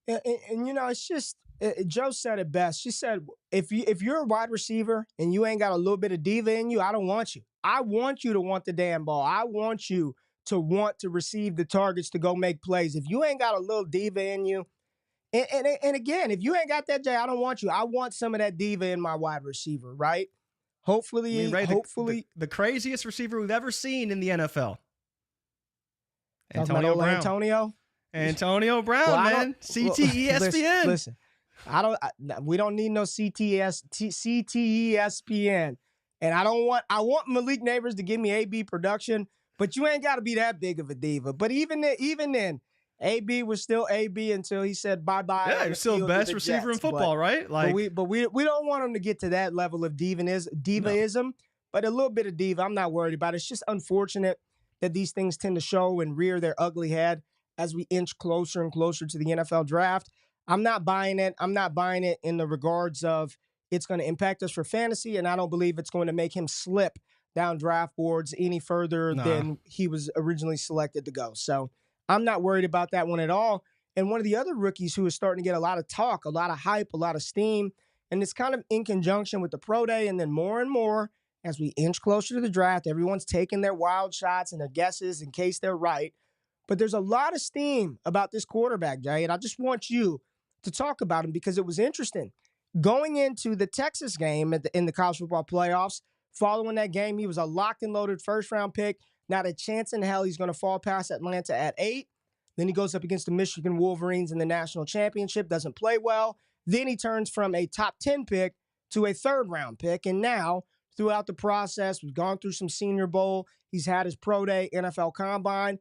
And it's just, Joe said it best. She said, if you're a wide receiver and you ain't got a little bit of diva in you, I don't want you. I want you to want the damn ball. I want you to want to receive the targets to go make plays. If you ain't got a little diva in you, and again, if you ain't got that, Jay, I don't want you. I want some of that diva in my wide receiver, right? Hopefully, Ray, the craziest receiver we've ever seen in the NFL. Antonio Brown. Antonio Brown, well, man. CTESPN. Listen, we don't need no CTESPN. And I want Malik Nabers to give me AB production, but you ain't got to be that big of a diva. But even then, AB was still AB until he said bye-bye. Yeah, he was still the best receiver in football, right? But we don't want him to get to that level of divaism, no. But a little bit of diva, I'm not worried about it. It's just unfortunate that these things tend to show and rear their ugly head as we inch closer and closer to the NFL draft. I'm not buying it. I'm not buying it in the regards of it's going to impact us for fantasy, and I don't believe it's going to make him slip down draft boards any further than he was originally selected to go. So I'm not worried about that one at all. And one of the other rookies who is starting to get a lot of talk, a lot of hype, a lot of steam, and it's kind of in conjunction with the pro day, and then more and more as we inch closer to the draft, everyone's taking their wild shots and their guesses in case they're right. But there's a lot of steam about this quarterback, Jay, and I just want you to talk about him because it was interesting. Going into the Texas game in the college football playoffs, following that game, he was a locked and loaded first-round pick. Not a chance in hell he's going to fall past Atlanta at 8. Then he goes up against the Michigan Wolverines in the national championship, doesn't play well. Then he turns from a top 10 pick to a third-round pick. And now, throughout the process, we've gone through some Senior Bowl. He's had his pro day, NFL Combine.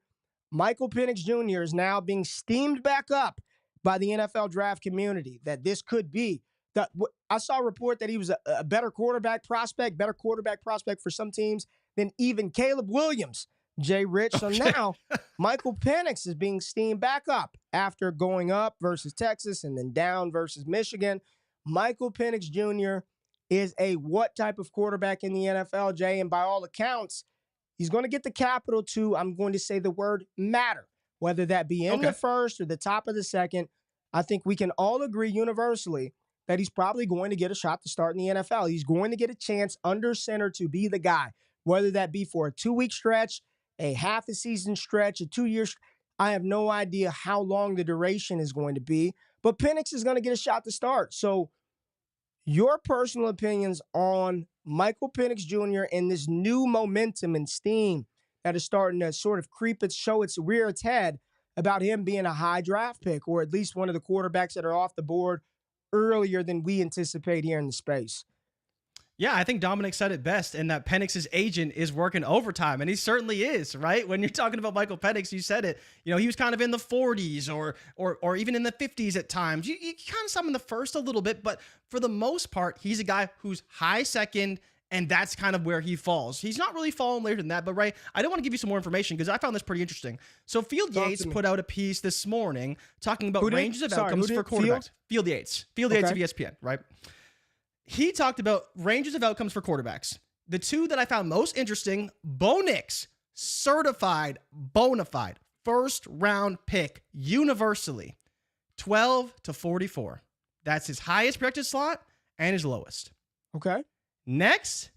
Michael Penix Jr. is now being steamed back up by the NFL draft community that this could be. I saw a report that he was a better quarterback prospect for some teams than even Caleb Williams, JRich. So now Michael Penix is being steamed back up after going up versus Texas and then down versus Michigan. Michael Penix Jr. is a what type of quarterback in the NFL, Jay? And by all accounts, he's going to get the capital to, I'm going to say the word matter, whether that be in the first or the top of the second. I think we can all agree universally that he's probably going to get a shot to start in the NFL. He's going to get a chance under center to be the guy, whether that be for a 2-week stretch, a half a season stretch, a 2-year I have no idea how long the duration is going to be, but Penix is going to get a shot to start. So your personal opinions on Michael Penix Jr. and this new momentum and steam that is starting to sort of rear its head about him being a high draft pick, or at least one of the quarterbacks that are off the board earlier than we anticipate here in the space. Yeah, I think Dominic said it best, and that Penix's agent is working overtime, and he certainly is, right? When you're talking about Michael Penix, you said it. You know, he was kind of in the 40s or even in the 50s at times. You kind of saw him in the first a little bit, but for the most part, he's a guy who's high second, and that's kind of where he falls. He's not really falling later than that, but Ray, I do want to give you some more information because I found this pretty interesting. So Field Yates put out a piece this morning talking about ranges of outcomes for quarterbacks. Field Yates of ESPN, right? He talked about ranges of outcomes for quarterbacks. The two that I found most interesting, Bo Nix, certified, bona fide, first round pick universally, 12 to 44. That's his highest projected slot and his lowest. Okay. Next,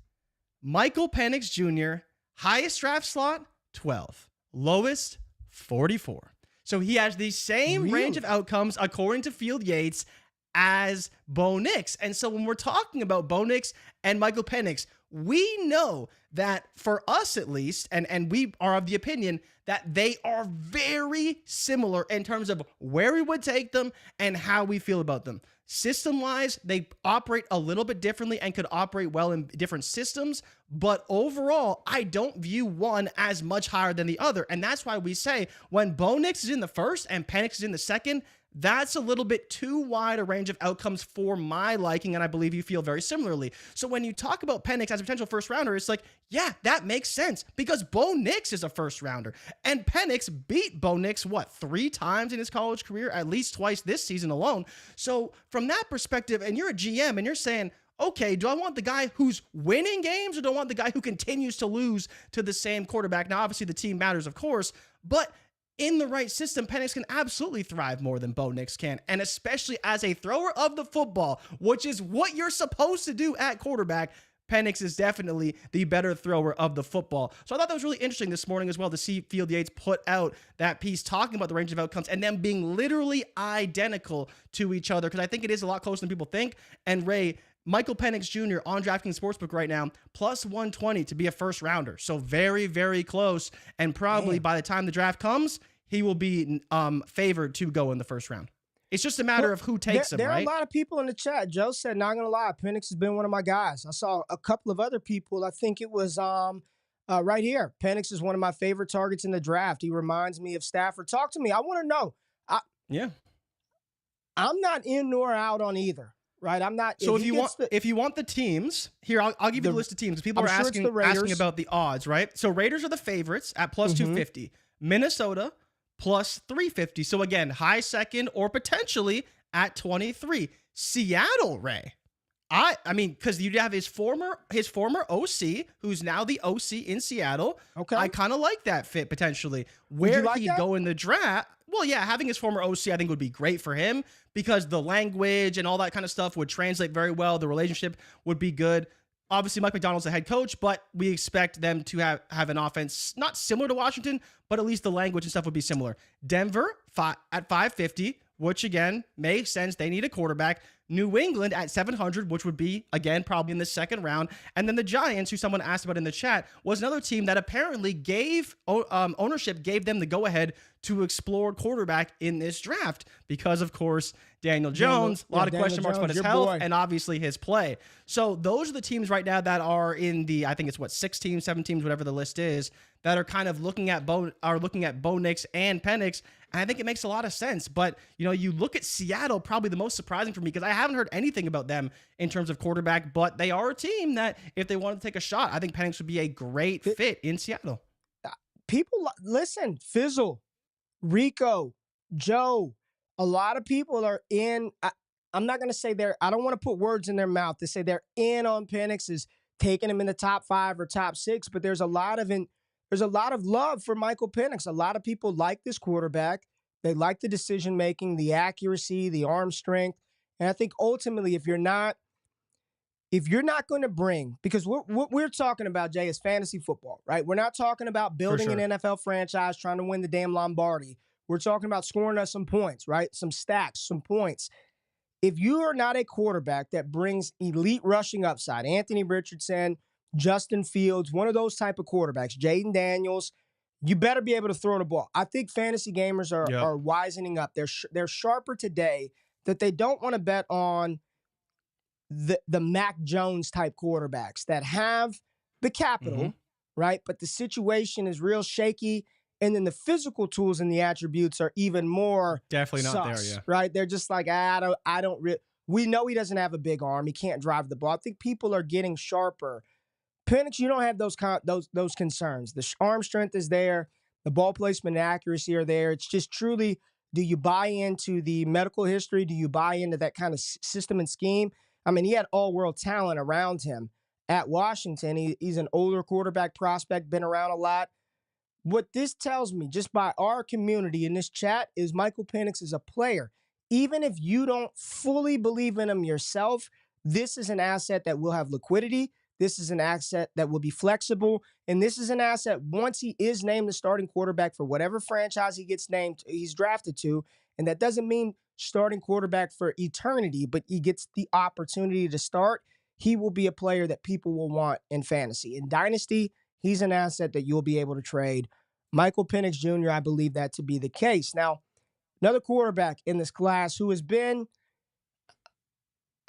Michael Penix Jr., highest draft slot, 12. Lowest, 44. So he has the same range of outcomes, according to Field Yates, as Bo Nix. And so when we're talking about Bo Nix and Michael Penix, we know that for us at least, and we are of the opinion that they are very similar in terms of where we would take them and how we feel about them. System-wise, they operate a little bit differently and could operate well in different systems, but overall, I don't view one as much higher than the other, and that's why we say when Bo Nix is in the first and Penix is in the second, that's a little bit too wide a range of outcomes for my liking, and I believe you feel very similarly. So when you talk about Penix as a potential first rounder, it's like, yeah, that makes sense because Bo Nix is a first rounder, and Penix beat Bo Nix, 3 times in his college career, at least twice this season alone. So from that perspective, and you're a GM and you're saying, okay, do I want the guy who's winning games or do I want the guy who continues to lose to the same quarterback? Now, obviously the team matters, of course, but in the right system, Penix can absolutely thrive more than Bo Nix can, and especially as a thrower of the football, which is what you're supposed to do at quarterback, Penix is definitely the better thrower of the football. So I thought that was really interesting this morning as well to see Field Yates put out that piece talking about the range of outcomes and them being literally identical to each other, because I think it is a lot closer than people think. And Ray, Michael Penix Jr. on DraftKings Sportsbook right now, plus 120 to be a first rounder. So very, very close. And probably by the time the draft comes, he will be favored to go in the first round. It's just a matter of who takes him, right? There are a lot of people in the chat. Joe said, not going to lie, Penix has been one of my guys. I saw a couple of other people. I think it was right here. Penix is one of my favorite targets in the draft. He reminds me of Stafford. Talk to me. I want to know. I'm not in nor out on either. Right, I'm not. So if you want the teams here, I'll give you the list of teams. People are asking about the odds, right? So Raiders are the favorites at plus 250. Minnesota plus 350. So again, high second or potentially at 23. Seattle, Ray. I mean, because you'd have his former OC, who's now the OC in Seattle. Okay, I kind of like that fit potentially. Where he'd go in the draft. Well, yeah, having his former OC, I think would be great for him because the language and all that kind of stuff would translate very well. The relationship would be good. Obviously, Mike Macdonald's the head coach, but we expect them to have an offense not similar to Washington, but at least the language and stuff would be similar. Denver at 550, which again makes sense. They need a quarterback. New England at 700, which would be, again, probably in the second round. And then the Giants, who someone asked about in the chat, was another team that apparently ownership gave them the go-ahead to explore quarterback in this draft because, of course, Daniel Jones, a lot of question marks about his health and obviously his play. So those are the teams right now that are in the, I think it's 6 teams, 7 teams, whatever the list is, that are kind of looking at Bo Nix and Penix. And I think it makes a lot of sense. But, you look at Seattle, probably the most surprising for me because I haven't heard anything about them in terms of quarterback, but they are a team that if they wanted to take a shot, I think Penix would be a great fit in Seattle. People, listen, Fizzle, Rico, Joe, a lot of people are in. I'm not going to say I don't want to put words in their mouth to say they're in on Penix, is taking him in the top 5 or top 6, but there's a lot of love for Michael Penix. A lot of people like this quarterback. They like the decision-making, the accuracy, the arm strength. And I think ultimately, if you're not going to bring, because what we're talking about, Jay, is fantasy football, right? We're not talking about building an NFL franchise, trying to win the damn Lombardi. We're talking about scoring us some points, right? Some stacks, some points. If you are not a quarterback that brings elite rushing upside, Anthony Richardson, Justin Fields, one of those type of quarterbacks, Jaden Daniels, you better be able to throw the ball. I think fantasy gamers are wisening up. They're sharper today that they don't want to bet on the Mac Jones type quarterbacks that have the capital, right? But the situation is real shaky. And then the physical tools and the attributes are even more definitely not sus, there, yeah. Right? They're just like, we know he doesn't have a big arm. He can't drive the ball. I think people are getting sharper. Penix, you don't have those concerns. The arm strength is there. The ball placement and accuracy are there. It's just truly, do you buy into the medical history? Do you buy into that kind of system and scheme? I mean, he had all-world talent around him at Washington. He's an older quarterback prospect, been around a lot. What this tells me, just by our community in this chat, is Michael Penix is a player. Even if you don't fully believe in him yourself, this is an asset that will have liquidity. This is an asset that will be flexible. And this is an asset, once he is named the starting quarterback for whatever franchise he's drafted to. And that doesn't mean starting quarterback for eternity, but he gets the opportunity to start. He will be a player that people will want in fantasy. In Dynasty, he's an asset that you'll be able to trade. Michael Penix Jr., I believe that to be the case. Now, another quarterback in this class who has been,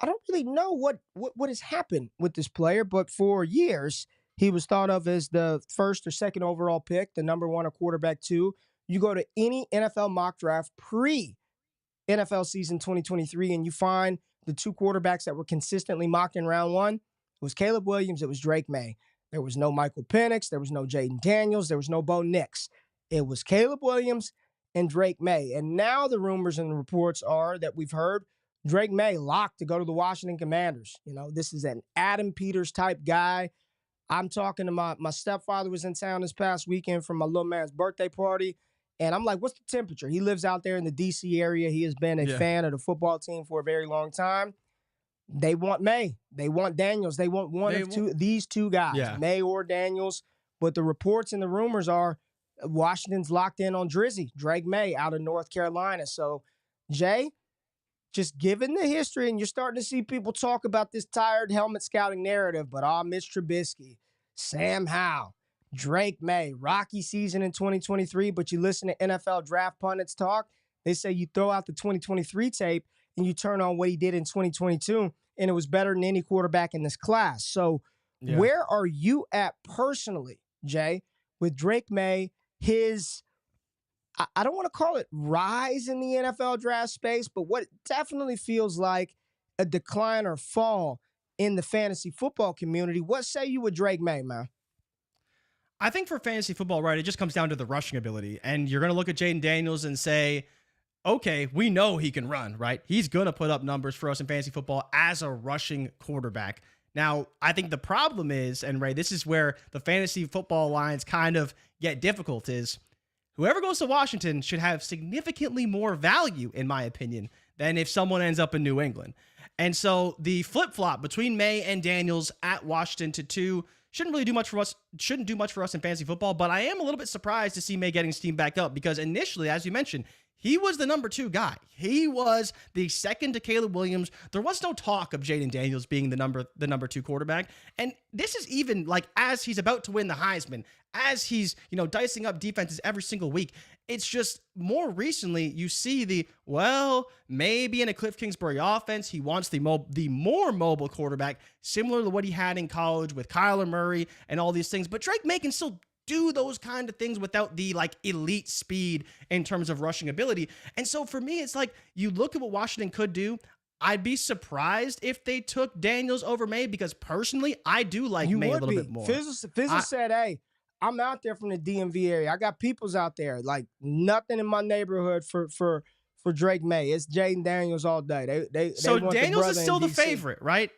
I don't really know what has happened with this player, but for years, he was thought of as the first or second overall pick, the number one or quarterback two. You go to any NFL mock draft pre-NFL season 2023, and you find the two quarterbacks that were consistently mocked in round one. It was Caleb Williams. It was Drake Maye. There was no Michael Penix. There was no Jaden Daniels. There was no Bo Nix. It was Caleb Williams and Drake Maye. And now the rumors and the reports are that we've heard Drake Maye locked to go to the Washington Commanders. You know, this is an Adam Peters type guy. I'm talking to my stepfather was in town this past weekend for my little man's birthday party. And I'm like, what's the temperature? He lives out there in the D.C. area. He has been a fan of the football team for a very long time. They want Maye. They want Daniels. They want these two guys, Maye or Daniels. But the reports and the rumors are Washington's locked in on Drizzy, Drake Maye out of North Carolina. So, Jay, just given the history, and you're starting to see people talk about this tired helmet scouting narrative, but Mitch Trubisky, Sam Howell, Drake Maye, rocky season in 2023, but you listen to NFL draft pundits talk, they say you throw out the 2023 tape and you turn on what he did in 2022, and it was better than any quarterback in this class. So where are you at personally, Jay, with Drake Maye, his, I don't want to call it rise in the NFL draft space, but what it definitely feels like a decline or fall in the fantasy football community? What say you with Drake Maye, man? I think for fantasy football, right, it just comes down to the rushing ability. And you're going to look at Jaden Daniels and say, okay, we know he can run, right? He's going to put up numbers for us in fantasy football as a rushing quarterback. Now, I think the problem is, and Ray, this is where the fantasy football lines kind of get difficult, is whoever goes to Washington should have significantly more value, in my opinion, than if someone ends up in New England. And so the flip-flop between Maye and Daniels at Washington to 2 shouldn't do much for us in fantasy football, but I am a little bit surprised to see Maye getting steamed back up because initially, as you mentioned, he was the number 2 guy. He was the second to Caleb Williams. There was no talk of Jaden Daniels being the number 2 quarterback. And this is even like as he's about to win the Heisman, as he's, dicing up defenses every single week. It's just more recently you see maybe in a Cliff Kingsbury offense, he wants the more mobile quarterback, similar to what he had in college with Kyler Murray and all these things. But Drake Maye can still do those kind of things without the elite speed in terms of rushing ability. And so for me, it's like you look at what Washington could do. I'd be surprised if they took Daniels over Maye because personally, I do like Maye a little bit more. Fizz said, hey, I'm out there from the DMV area. I got peoples out there. Like nothing in my neighborhood for Drake Maye. It's Jaden Daniels all day. So Daniels is still the favorite, right?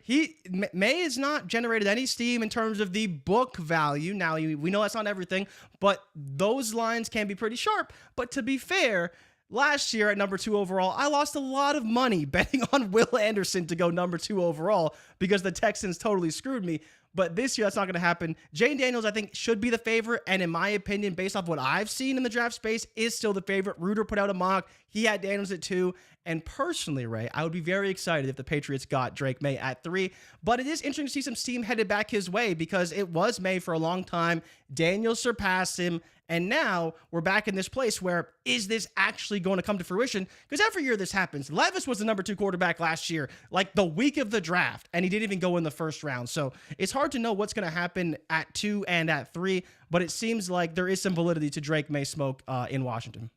Maye has not generated any steam in terms of the book value. Now we know that's not everything, but those lines can be pretty sharp. But to be fair, last year at number 2 overall, I lost a lot of money betting on Will Anderson to go number 2 overall because the Texans totally screwed me. But this year, that's not going to happen. Jane Daniels, I think, should be the favorite. And in my opinion, based off what I've seen in the draft space, is still the favorite. Reuter put out a mock. He had Daniels at 2. And personally, Ray, I would be very excited if the Patriots got Drake Maye at 3. But it is interesting to see some steam headed back his way because it was Maye for a long time. Daniels surpassed him. And now we're back in this place where, is this actually going to come to fruition? Because every year this happens. Levis was the number 2 quarterback last year, like the week of the draft, and he didn't even go in the first round. So it's hard to know what's going to happen at 2 and at 3, but it seems like there is some validity to Drake Maye smoke in Washington.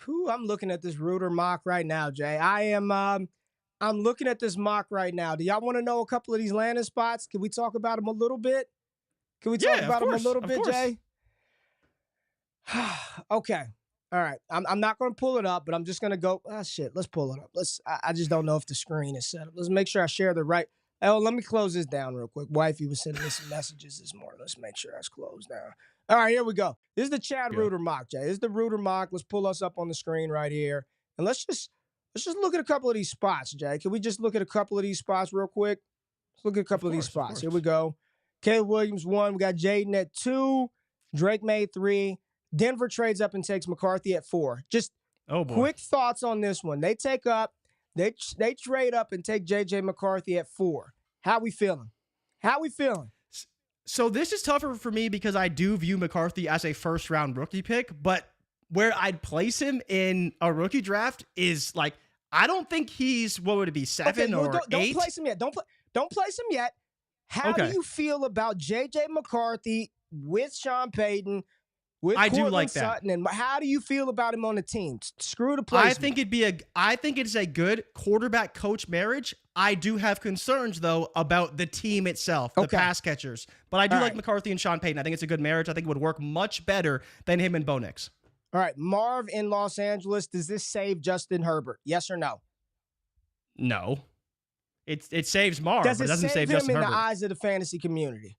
Whew, I'm looking at this Reuter mock right now, Jay. I'm looking at this mock right now. Do y'all want to know a couple of these landing spots? Can we talk about them a little bit? Jay? Okay. All right. I'm not going to pull it up, but I'm just going to go. Shit. Let's pull it up. I just don't know if the screen is set up. Let's make sure I share the right. Oh, let me close this down real quick. Wifey was sending me some messages this morning. Let's make sure that's closed down. All right, here we go. This is the Chad Reuter mock, Jay. This is the Reuter mock. Let's pull us up on the screen right here. And let's just look at a couple of these spots, Jay. Can we just look at a couple of these spots real quick? Let's look at a couple of these spots. Here we go. Caleb Williams 1. We got Jaden at 2. Drake Maye 3. Denver trades up and takes McCarthy at 4. Just quick thoughts on this one. They take up, they trade up and take JJ McCarthy at 4. How we feeling? So this is tougher for me because I do view McCarthy as a first-round rookie pick, but where I'd place him in a rookie draft is like, I don't think he's, what would it be, 7 or 8? Don't place him yet. Don't place him yet. How do you feel about JJ McCarthy with Sean Payton? I do like that. Sutton, and how do you feel about him on the team? Screw the placement. I think it's a good quarterback coach marriage. I do have concerns though about the team itself, the pass catchers. But I do like McCarthy and Sean Payton. I think it's a good marriage. I think it would work much better than him and Bo Nix. All right, Marv in Los Angeles. Does this save Justin Herbert? Yes or no? No. It saves Marv, but it doesn't save Justin Herbert. In the eyes of the fantasy community?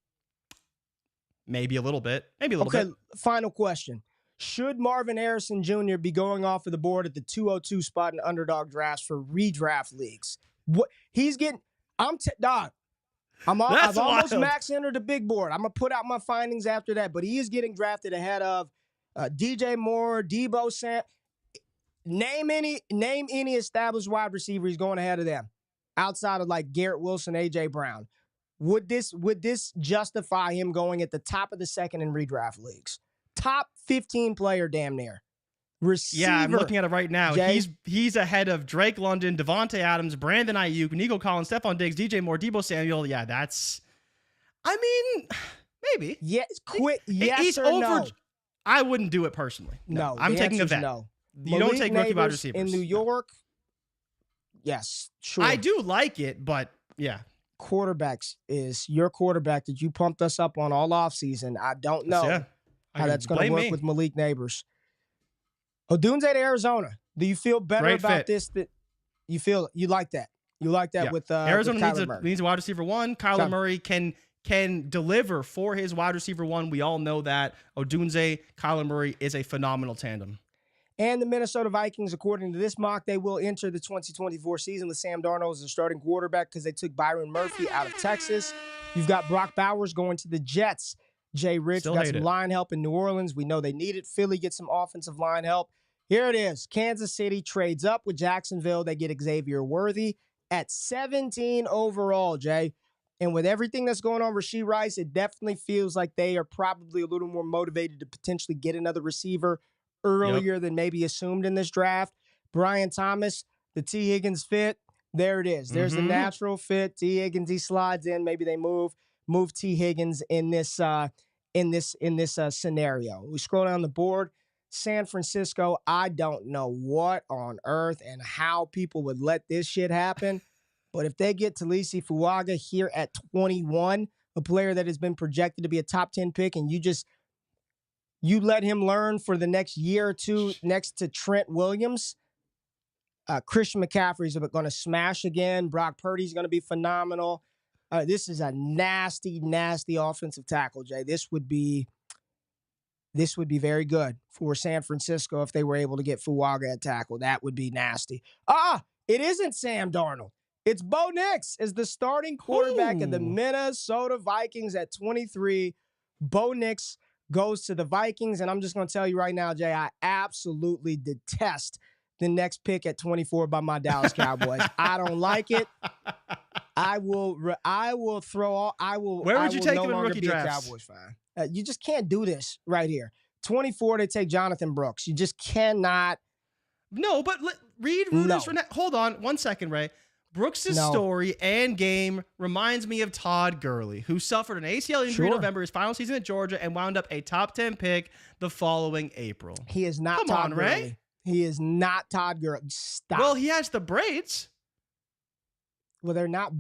Maybe a little bit. Maybe a little bit. Final question. Should Marvin Harrison Jr. be going off of the board at the 202 spot in underdog drafts for redraft leagues? What he's getting, I've almost max entered the big board. I'm going to put out my findings after that, but he is getting drafted ahead of DJ Moore, Debo Sam. Name any established wide receiver he's going ahead of them outside of like Garrett Wilson, AJ Brown. Would this justify him going at the top of the second in redraft leagues? Top 15 player, damn near. Receiver. Yeah, I'm looking at it right now. Jay? He's ahead of Drake London, Devontae Adams, Brandon Ayuk, Nico Collins, Stephon Diggs, DJ Moore, Debo Samuel. Yeah, that's. I mean, maybe. Yes, quick. Yes he's or over. No? I wouldn't do it personally. No, I'm taking a bet. No. You don't take rookie wide receivers in New York. Yes, sure. I do like it, but yeah. Quarterbacks is your quarterback that you pumped us up on all offseason. I don't know how that's going to work with Malik Nabers. Odunze to Arizona. Do you feel better about this? That you like that? You like that with Arizona needs a wide receiver 1. Kyler Murray can deliver for his wide receiver 1. We all know that. Odunze, Kyler Murray is a phenomenal tandem. And the Minnesota Vikings, according to this mock, they will enter the 2024 season with Sam Darnold as the starting quarterback because they took Byron Murphy out of Texas. You've got Brock Bowers going to the Jets. JRich got some line help in New Orleans. We know they need it. Philly gets some offensive line help. Here it is. Kansas City trades up with Jacksonville. They get Xavier Worthy at 17 overall, Jay. And with everything that's going on, Rashee Rice, it definitely feels like they are probably a little more motivated to potentially get another receiver earlier than maybe assumed in this draft. Brian Thomas, the T. Higgins fit. There it is. There's the natural fit. T. Higgins, he slides in. Maybe they move T. Higgins in this scenario. We scroll down the board. San Francisco, I don't know what on earth and how people would let this shit happen. But if they get Talisi Fuaga here at 21, a player that has been projected to be a top 10 pick, and you let him learn for the next year or two next to Trent Williams. Christian McCaffrey's going to smash again. Brock Purdy's going to be phenomenal. This is a nasty, nasty offensive tackle, Jay. This would be very good for San Francisco if they were able to get Fuaga at tackle. That would be nasty. It isn't Sam Darnold. It's Bo Nix is the starting quarterback of the Minnesota Vikings at 23. Bo Nix goes to the Vikings, and I'm just going to tell you right now, Jay, I absolutely detest the next pick at 24 by my Dallas Cowboys. I don't like it. I will throw all. Where would you take him in longer rookie be drafts? a Cowboys fan. You just can't do this right here. 24, they take Jonathan Brooks. You just cannot. No, but read Reuters for hold on 1 second, Ray. Brooks' story and game reminds me of Todd Gurley, who suffered an ACL injury in November, his final season at Georgia, and wound up a top 10 pick the following April. He is not Todd Gurley. Ray. He is not Todd Gurley. Stop. Well, he has the braids. Well, they're not.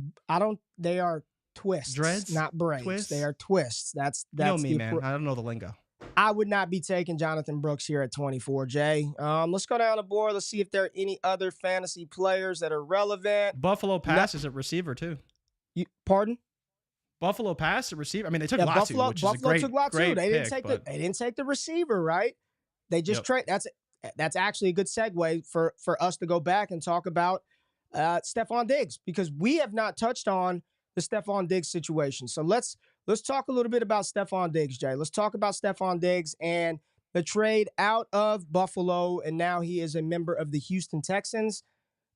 They are twists. Dreads? Not braids. Twists? They are twists. That's you know me, man. I don't know the lingo. I would not be taking Jonathan Brooks here at 24, Jay. Let's go down the board. Let's see if there are any other fantasy players that are relevant. Buffalo Pass is a receiver, too. Pardon? Buffalo Pass, a receiver. I mean, they took Latu, which is a great took Latu. Great they didn't take the receiver, right? They just trade. That's actually a good segue for us to go back and talk about Stephon Diggs, because we have not touched on the Stephon Diggs situation. So let's talk a little bit about Stephon Diggs, Jay. Let's talk about Stephon Diggs and the trade out of Buffalo, and now he is a member of the Houston Texans.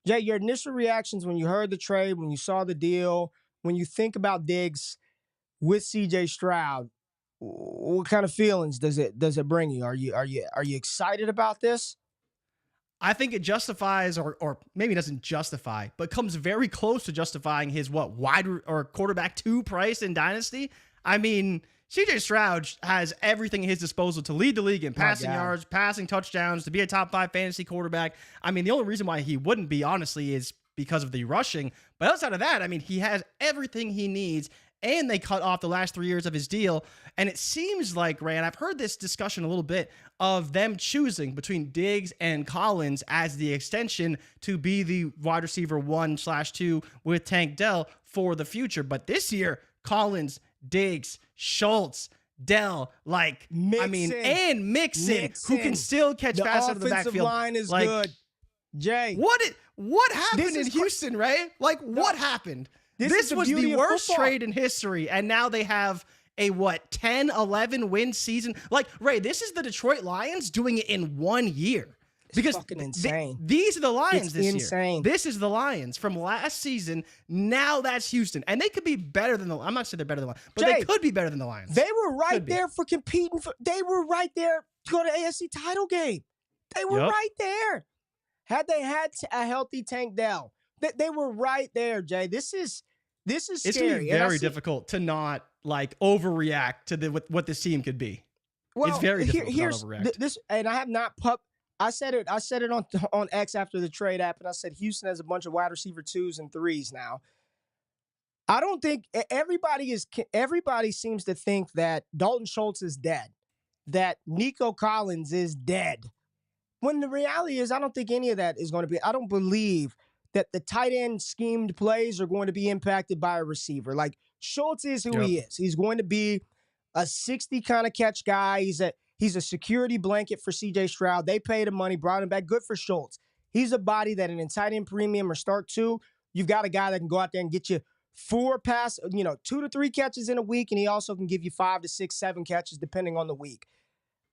Jay, your initial reactions when you heard the trade, when you saw the deal, when you think about Diggs with CJ Stroud, what kind of feelings does it bring you? Are you excited about this? I think it justifies, or maybe doesn't justify, but comes very close to justifying his wide or quarterback 2 price in Dynasty. I mean, CJ Stroud has everything at his disposal to lead the league in passing yards, passing touchdowns, to be a top 5 fantasy quarterback. I mean, the only reason why he wouldn't be, honestly, is because of the rushing. But outside of that, I mean, he has everything he needs. And they cut off the last 3 years of his deal. And it seems like, Ray, and I've heard this discussion a little bit, of them choosing between Diggs and Collins as the extension to be the wide receiver 1/2 with Tank Dell for the future. But this year, Collins, Diggs, Schultz, Dell, and Mixon, who can still catch passes out of the backfield. The offensive line is good. Jay. What happened in Houston, Ray? What happened? This was the worst trade in history, and now they have a 10-11 win season. Ray, this is the Detroit Lions doing it in 1 year. Because fucking insane. These are the Lions this insane. year. This is the Lions from last season. Now that's Houston, and they could be better than I'm not saying they're better than the Lions, but they could be better than the Lions. They were right there for competing. They were right there to go to AFC title game. They were right there. Had they had a healthy Tank Dell, they were right there, Jay. This is scary. It's going to be very difficult to not overreact to what this team could be. Well, it's very difficult to not overreact. And I have not I said it on X after the trade happened. I said Houston has a bunch of wide receiver 2s and 3s now. I don't think everybody seems to think that Dalton Schultz is dead, that Nico Collins is dead. When the reality is, I don't think any of that is going to be. I don't believe that the tight end schemed plays are going to be impacted by a receiver. Schultz is who he is. He's going to be a 60 kind of catch guy. He's a security blanket for CJ Stroud. They paid him money, brought him back. Good for Schultz. He's a body that in tight end premium or start 2, you've got a guy that can go out there and get you 2 to 3 catches in a week, and he also can give you 5 to 6, 7 catches depending on the week.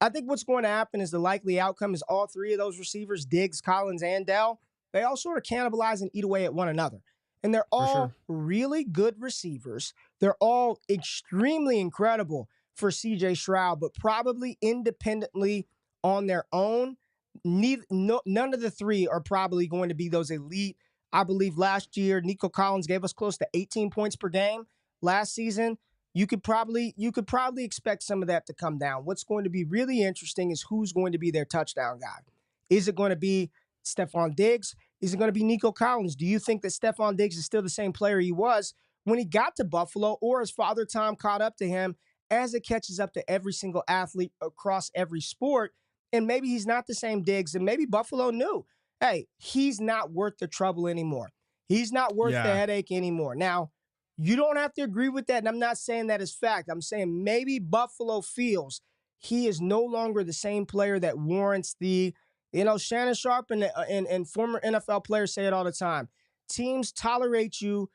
I think what's going to happen is the likely outcome is all 3 of those receivers, Diggs, Collins, and Dell, they all sort of cannibalize and eat away at one another. And they're all really good receivers. They're all extremely incredible for CJ Stroud, but probably independently on their own. None of the 3 are probably going to be those elite. I believe last year, Nico Collins gave us close to 18 points per game. Last season, you could probably expect some of that to come down. What's going to be really interesting is who's going to be their touchdown guy. Is it going to be Stephon Diggs? Is it going to be Nico Collins? Do you think that Stephon Diggs is still the same player he was when he got to Buffalo, or has Father Time caught up to him as it catches up to every single athlete across every sport? And maybe he's not the same Diggs, and maybe Buffalo knew, hey, he's not worth the trouble anymore. He's not worth the headache anymore. Now, you don't have to agree with that, and I'm not saying that as fact. I'm saying maybe Buffalo feels he is no longer the same player that warrants the, Shannon Sharp and former NFL players say it all the time. teams tolerate you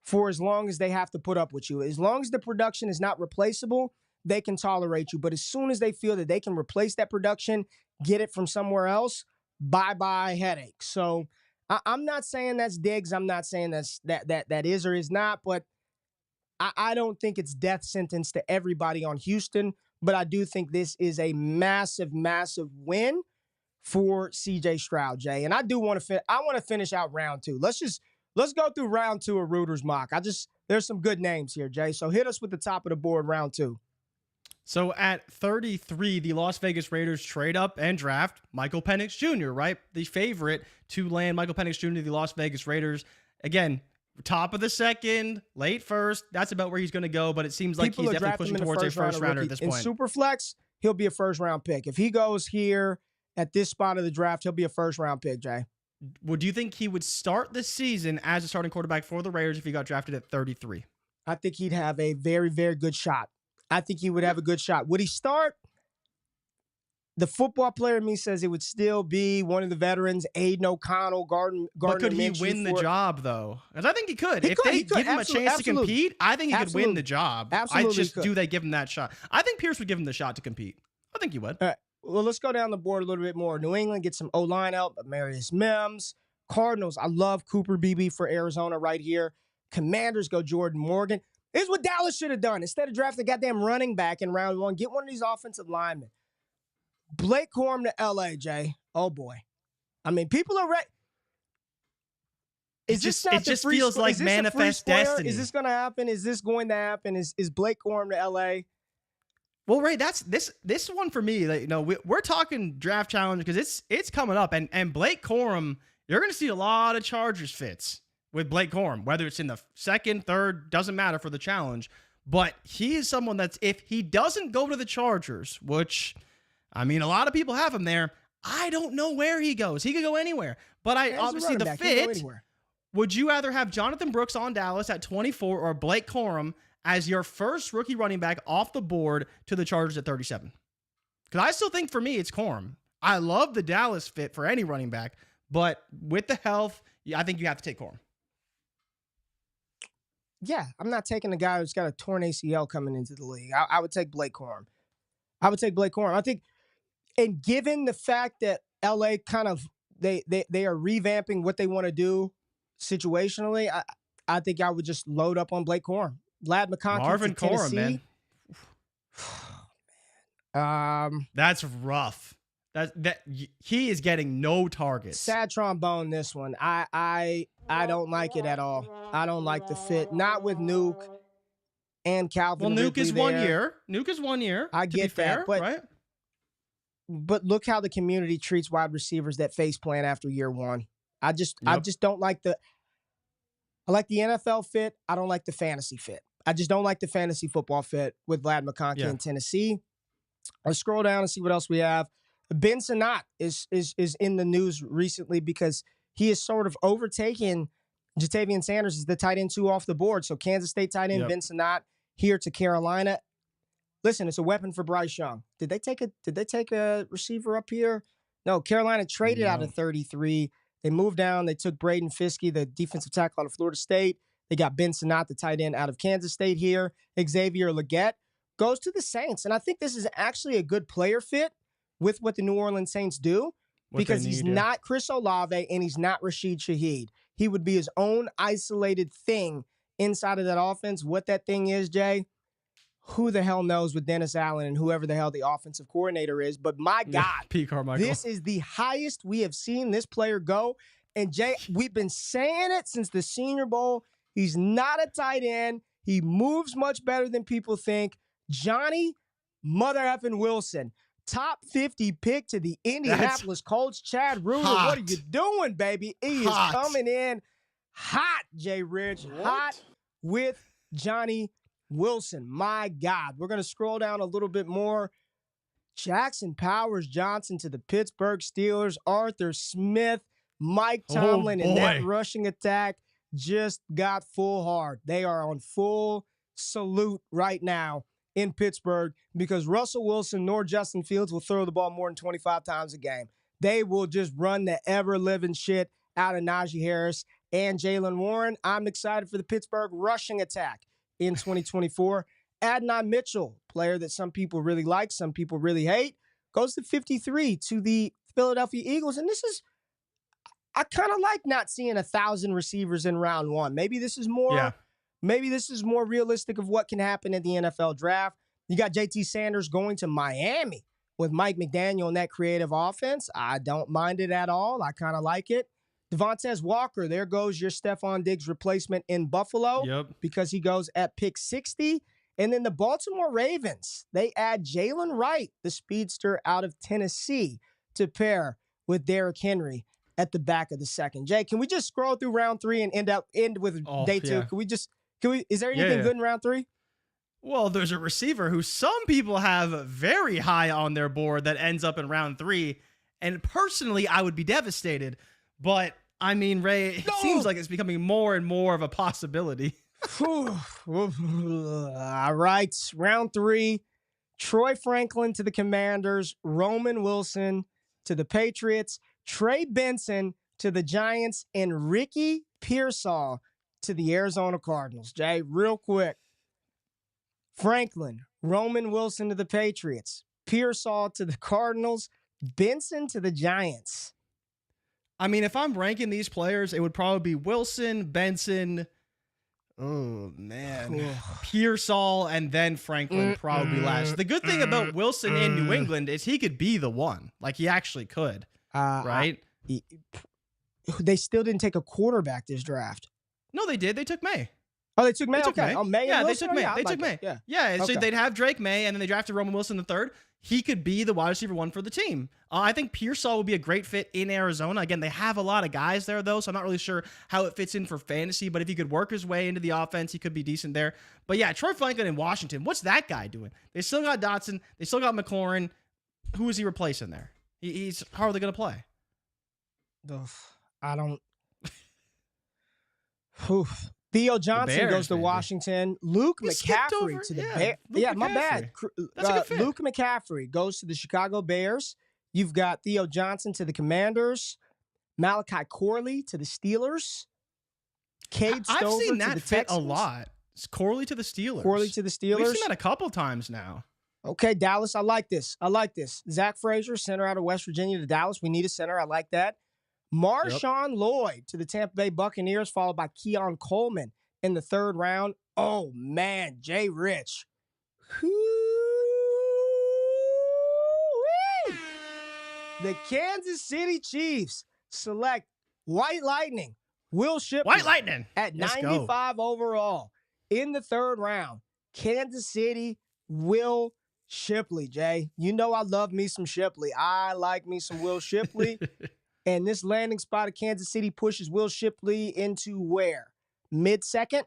for as long as they have to put up with you. As long as the production is not replaceable, they can tolerate you. But as soon as they feel that they can replace that production, get it from somewhere else, bye-bye headache. So I'm not saying that's Diggs. I'm not saying that is or is not, but I don't think it's death sentence to everybody on Houston. But I do think this is a massive, massive win for CJ Stroud, Jay. And I do want to finish out round 2. Let's go through round 2 of Reuters Mock. There's some good names here, Jay. So hit us with the top of the board, round 2. So at 33, the Las Vegas Raiders trade up and draft Michael Penix Jr., right? The favorite to land Michael Penix Jr., the Las Vegas Raiders. Again, top of the second, late first. That's about where he's going to go, but it seems like he's definitely pushing towards a first rounder at this point. In Superflex, he'll be a first-round pick. If he goes here at this spot of the draft, he'll be a first-round pick, Jay. Would you think he would start the season as a starting quarterback for the Raiders if he got drafted at 33? I think he'd have a very, very good shot. I think he would have a good shot. Would he start? The football player in me says it would still be one of the veterans, Aiden O'Connell, Gardner. But could he win the job, though? Because I think he could. If they give him a chance to compete, I think he could win the job. Absolutely. Do they give him that shot? I think Pierce would give him the shot to compete. I think he would. All right. Well, let's go down the board a little bit more. New England gets some O-line help, Marius Mims. Cardinals, I love Cooper Beebe for Arizona right here. Commanders go Jordan Morgan. This is what Dallas should have done. Instead of drafting a goddamn running back in round 1, get one of these offensive linemen. Blake Corum to L.A., Jay. Oh, boy. I mean, people are ready. It just feels like manifest destiny. Is this going to happen? Is this going to happen? Is Blake Corum to L.A.? Well, Ray, that's this one for me. Like, we're talking draft challenge because it's coming up, and Blake Corum, you're going to see a lot of Chargers fits with Blake Corum, whether it's in the second, third, doesn't matter for the challenge. But he is someone that's, if he doesn't go to the Chargers, which, I mean, a lot of people have him there, I don't know where he goes. He could go anywhere. But obviously the fit, would you rather have Jonathan Brooks on Dallas at 24 or Blake Corum as your first rookie running back off the board to the Chargers at 37? Because I still think for me, it's Corum. I love the Dallas fit for any running back, but with the health, I think you have to take Corum. Yeah, I'm not taking a guy who's got a torn ACL coming into the league. I would take Blake Corum. I think, and given the fact that LA kind of, they are revamping what they want to do situationally, I think I would just load up on Blake Corum. Vlad McConkey, Marvin Corum, man. That's rough. That he is getting no targets. Sad trombone, this one. I don't like it at all. I don't like the fit. Not with Nuke and Calvin. Well, Nuke is 1 year. Nuke is 1 year. I get that, but right? But look how the community treats wide receivers that face plant after year 1. I just don't like the. I like the NFL fit. I don't like the fantasy fit. I just don't like the fantasy football fit with Vlad McConkey in Tennessee. Let's scroll down and see what else we have. Ben Sinnott is in the news recently because he is sort of overtaken Jatavian Sanders as the tight end 2 off the board. So Kansas State tight end Ben Sinnott here to Carolina. Listen, it's a weapon for Bryce Young. Did they take a receiver up here? No, Carolina traded out of 33. They moved down. They took Braden Fiskey, the defensive tackle out of Florida State. They got Ben Sinnott, the tight end out of Kansas State here. Xavier Legette goes to the Saints. And I think this is actually a good player fit with what the New Orleans Saints do because he's not Chris Olave and he's not Rashid Shaheed. He would be his own isolated thing inside of that offense. What that thing is, Jay, who the hell knows with Dennis Allen and whoever the hell the offensive coordinator is. But my God, Pete Carmichael. This is the highest we have seen this player go. And Jay, we've been saying it since the Senior Bowl. He's not a tight end. He moves much better than people think. Johnny mother effing Wilson. Top 50 pick to the Indianapolis Colts. Chad Ruler, what are you doing, baby? He is coming in hot, JRich. Hot with Johnny Wilson. My God. We're going to scroll down a little bit more. Jackson Powers Johnson to the Pittsburgh Steelers. Arthur Smith, Mike Tomlin, and that rushing attack just got full hard. They are on full salute right now in Pittsburgh because Russell Wilson nor Justin Fields will throw the ball more than 25 times a game. They will just run the ever-living shit out of Najee Harris and Jaylen Warren. I'm excited for the Pittsburgh rushing attack in 2024. Adonai Mitchell, player that some people really like, some people really hate, goes to 53 to the Philadelphia Eagles. And I kind of like not seeing 1,000 receivers in round one. Maybe this is more realistic of what can happen at the NFL draft. You got JT Sanders going to Miami with Mike McDaniel in that creative offense. I don't mind it at all. I kind of like it. Devontae Walker, there goes your Stephon Diggs replacement in Buffalo because he goes at pick 60. And then the Baltimore Ravens, they add Jalen Wright, the speedster out of Tennessee, to pair with Derrick Henry at the back of the second. Jay, can we just scroll through round 3 and end with day 2? Is there anything good in round 3? Well, there's a receiver who some people have very high on their board that ends up in round 3. And personally, I would be devastated. But I mean, Ray, it seems like it's becoming more and more of a possibility. All right. Round 3. Troy Franklin to the Commanders. Roman Wilson to the Patriots. Trey Benson to the Giants, and Ricky Pearsall to the Arizona Cardinals. Jay, real quick. Franklin, Roman Wilson to the Patriots, Pearsall to the Cardinals, Benson to the Giants. I mean, if I'm ranking these players, it would probably be Wilson, Benson, Pearsall, and then Franklin probably last. The good thing about Wilson in New England is he could be the one. Like, he actually could. Right? They still didn't take a quarterback this draft. No, they did. They took Maye. Oh, they took Maye? Okay. Oh, Maye. Yeah, and they Wilson? took Maye. Yeah, they took Maye. Yeah. So they'd have Drake Maye, and then they drafted Roman Wilson the third. He could be the wide receiver 1 for the team. I think Pearsall would be a great fit in Arizona. Again, they have a lot of guys there, though, so I'm not really sure how it fits in for fantasy. But if he could work his way into the offense, he could be decent there. But yeah, Troy Franklin in Washington, what's that guy doing? They still got Dotson. They still got McLaurin. Who is he replacing there? He's hardly going to play. I don't. Theo Johnson goes to Washington. Luke McCaffrey to the Bears. Yeah, my bad. Luke McCaffrey goes to the Chicago Bears. You've got Theo Johnson to the Commanders. Malachi Corley to the Steelers. Cade Stover I've seen that to the fit Texans. a lot. It's Corley to the Steelers. Corley to the Steelers. We've seen that a couple times now. Okay, Dallas, I like this. Zach Frazier, center out of West Virginia to Dallas. We need a center. I like that. Marshawn Lloyd to the Tampa Bay Buccaneers, followed by Keon Coleman in the 3rd round. Oh, man, JRich. The Kansas City Chiefs select White Lightning, Will Shipley. White Lightning. At 95 overall in the 3rd round. Kansas City, Will Shipley, Jay. You know I love me some Shipley. I like me some Will Shipley. And this landing spot of Kansas City pushes Will Shipley into where? Mid-second?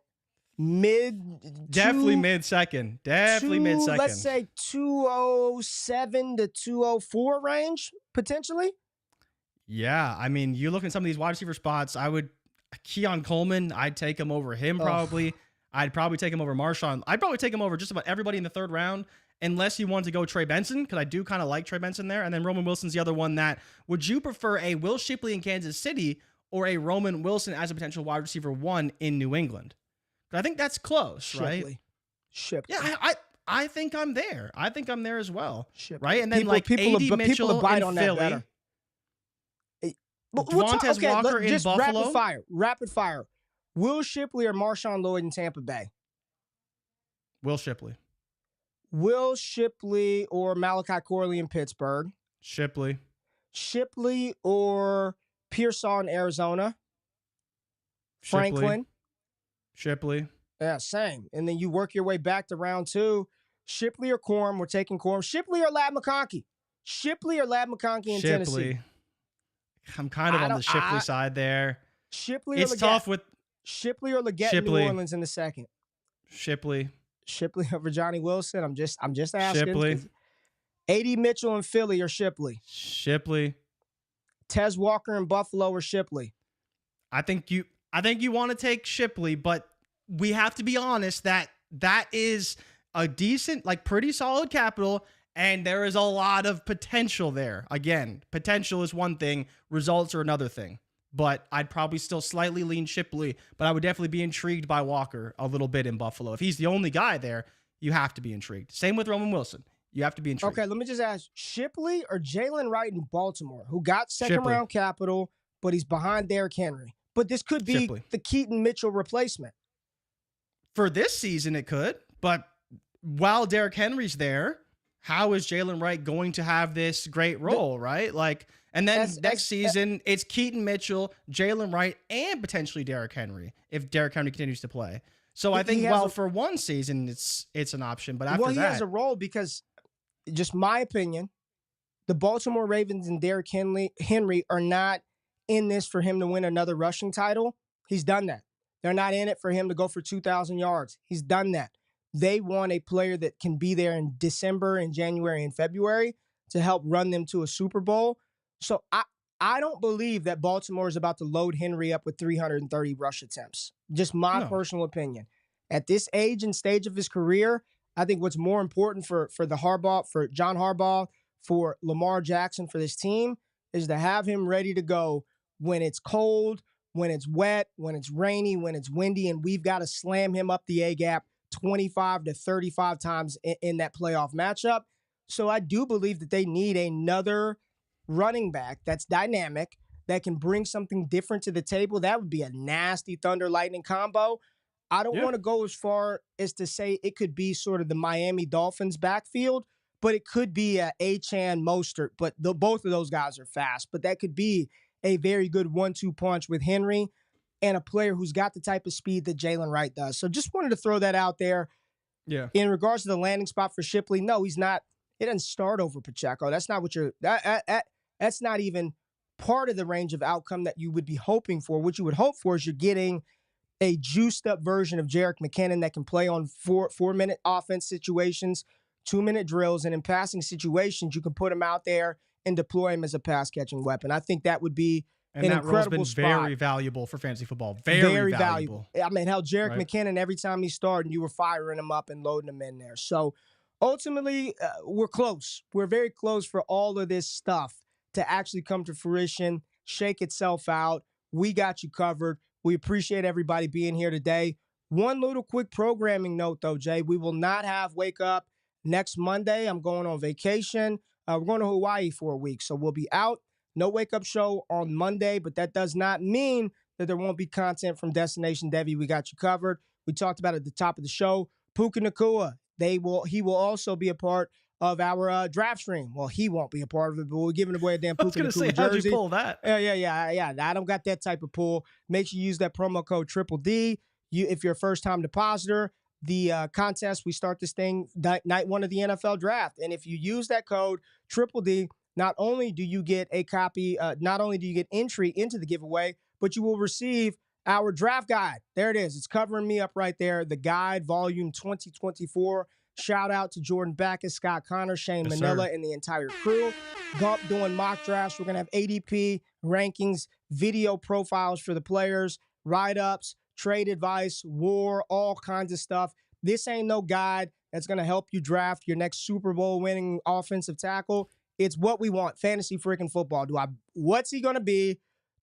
Definitely mid-second. Mid-second. Let's say 207 to 204 range, potentially? Yeah, I mean, you look at some of these wide receiver spots, Keon Coleman, I'd take him over him probably. I'd probably take him over Marshawn. I'd probably take him over just about everybody in the 3rd round, unless you want to go Trey Benson, because I do kind of like Trey Benson there. And then Roman Wilson's the other one that, would you prefer a Will Shipley in Kansas City or a Roman Wilson as a potential wide receiver 1 in New England? But I think that's close, right? Shipley. Yeah, I think I'm there. I think I'm there as well. Shipley. Right? And then people Mitchell bite in on Philly. That better. Devontae Walker in Buffalo. Rapid fire. Will Shipley or Marshawn Lloyd in Tampa Bay? Will Shipley. Will Shipley or Malachi Corley in Pittsburgh? Shipley. Shipley or Pearsall in Arizona? Franklin? Shipley. Yeah, same. And then you work your way back to round 2. Shipley or Corum? We're taking Corum. Shipley or Lab McConkey? Shipley or Lab McConkey in Tennessee? I'm kind of on the Shipley side there. Shipley or It's tough with Shipley or Leggett in New Orleans in the 2nd? Shipley. Shipley over Johnny Wilson. I'm just asking. Shipley. A.D. Mitchell in Philly or Shipley? Shipley. Tez Walker in Buffalo or Shipley? I think you want to take Shipley, but we have to be honest that is a decent, pretty solid capital, and there is a lot of potential there. Again, potential is one thing, results are another thing. but I'd probably still slightly lean Shipley, but I would definitely be intrigued by Walker a little bit in Buffalo. If he's the only guy there, you have to be intrigued. Same with Roman Wilson. You have to be intrigued. Okay, let me just ask, Shipley or Jalen Wright in Baltimore, who got second-round capital, but he's behind Derrick Henry. But this could be the Keaton Mitchell replacement. For this season, it could. But while Derrick Henry's there, how is Jalen Wright going to have this great role, right? And then next season, it's Keaton Mitchell, Jalen Wright, and potentially Derrick Henry if Derrick Henry continues to play. So I think, for one season, it's an option. But after that, he has a role because, just my opinion, the Baltimore Ravens and Derrick Henry are not in this for him to win another rushing title. He's done that. They're not in it for him to go for 2,000 yards. He's done that. They want a player that can be there in December and January and February to help run them to a Super Bowl. So I don't believe that Baltimore is about to load Henry up with 330 rush attempts. Just my personal opinion. At this age and stage of his career, I think what's more important for John Harbaugh, for Lamar Jackson, for this team, is to have him ready to go when it's cold, when it's wet, when it's rainy, when it's windy, and we've got to slam him up the A-gap 25 to 35 times in that playoff matchup. So I do believe that they need another running back that's dynamic, that can bring something different to the table. That would be a nasty Thunder Lightning combo. I don't want to go as far as to say it could be sort of the Miami Dolphins backfield, but it could be a Achane Mostert. But both of those guys are fast. But that could be a very good 1-2 punch with Henry and a player who's got the type of speed that Jalen Wright does. So just wanted to throw that out there. Yeah. In regards to the landing spot for Shipley, no, he's not. It doesn't start over Pacheco. That's not what that's not even part of the range of outcome that you would be hoping for. What you would hope for is you're getting a juiced-up version of JRich McKinnon that can play on four-minute offense situations, 2-minute drills, and in passing situations, you can put him out there and deploy him as a pass-catching weapon. I think that would be an incredible spot. Very valuable for fantasy football. Very valuable. I mean, hell, JRich McKinnon, every time he started, you were firing him up and loading him in there. So, ultimately, we're close. We're very close for all of this stuff to actually come to fruition, shake itself out. We got you covered. We appreciate everybody being here today. One little quick programming note, though, Jay. We will not have Wake Up next Monday. I'm going on vacation. We're going to Hawaii for a week, so we'll be out. No Wake Up show on Monday, but that does not mean that there won't be content from Destination Devi. We got you covered. We talked about it at the top of the show. Puka Nacua, he will also be a part of our draft stream. Well, he won't be a part of it, but we're giving away a damn Puka Nacua jersey. How'd you pull that? Yeah. I don't got that type of pull. Make sure you use that promo code Triple D. If you're a first-time depositor, the contest, we start this thing night one of the NFL draft. And if you use that code Triple D, not only do you get a copy, not only do you get entry into the giveaway, but you will receive our draft guide. There it is. It's covering me up right there. The guide, volume 2024. Shout out to Jordan Backus, Scott Connor, Shane Manila, and the entire crew. Gump doing mock drafts. We're going to have ADP rankings, video profiles for the players, write-ups, trade advice, war, all kinds of stuff. This ain't no guide that's going to help you draft your next Super Bowl winning offensive tackle. It's what we want, fantasy freaking football. What's he going to be?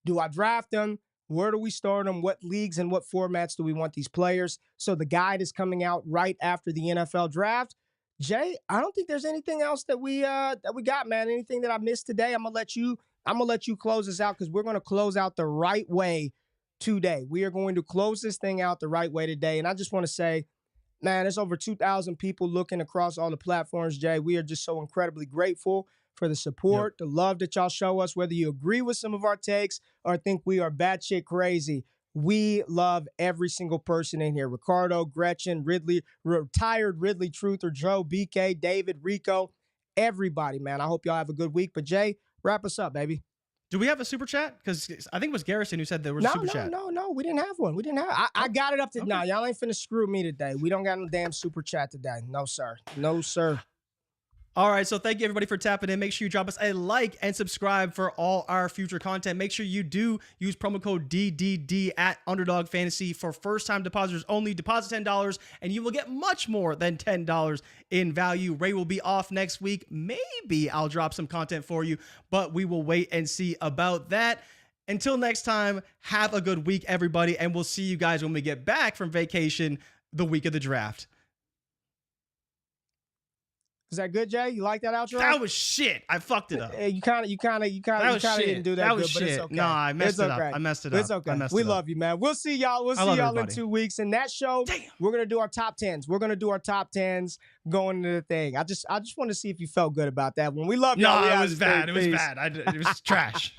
Do I draft him? Where do we start them? What leagues and what formats do we want these players? So the guide is coming out right after the NFL draft. Jay, I don't think there's anything else that we got, man. Anything that I missed today? I'm gonna let you close this out because we're gonna close out the right way today. We are going to close this thing out the right way today. And I just want to say, man, there's over 2,000 people looking across all the platforms, Jay. We are just so incredibly grateful for the support, the love that y'all show us, whether you agree with some of our takes or think we are batshit crazy. We love every single person in here. Ricardo, Gretchen, Ridley, retired Ridley Truther, Joe, BK, David, Rico, everybody, man. I hope y'all have a good week. But Jay, wrap us up, baby. Do we have a super chat? Because I think it was Garrison who said there was a super chat. No. We didn't have one. I got it up to now. Y'all ain't finna screw me today. We don't got no damn super chat today. No, sir. All right, so thank you everybody for tapping in. Make sure you drop us a like and subscribe for all our future content. Make sure you do use promo code DDD at Underdog Fantasy for first-time depositors only. Deposit $10 and you will get much more than $10 in value. Ray will be off next week. Maybe I'll drop some content for you, but we will wait and see about that. Until next time, have a good week, everybody, and we'll see you guys when we get back from vacation the week of the draft. Is that good, Jay? You like that outro? That was shit. I fucked it up. You kind of didn't do that good, but it's okay. No, I messed it up. I messed it up. It's okay. We love you, man. We'll see y'all. We'll see y'all in 2 weeks. In that show, we're gonna do our top 10s. We're gonna do our top 10s going into the thing. I just want to see if you felt good about that one. We love y'all. No, it was bad. It was bad. It was trash.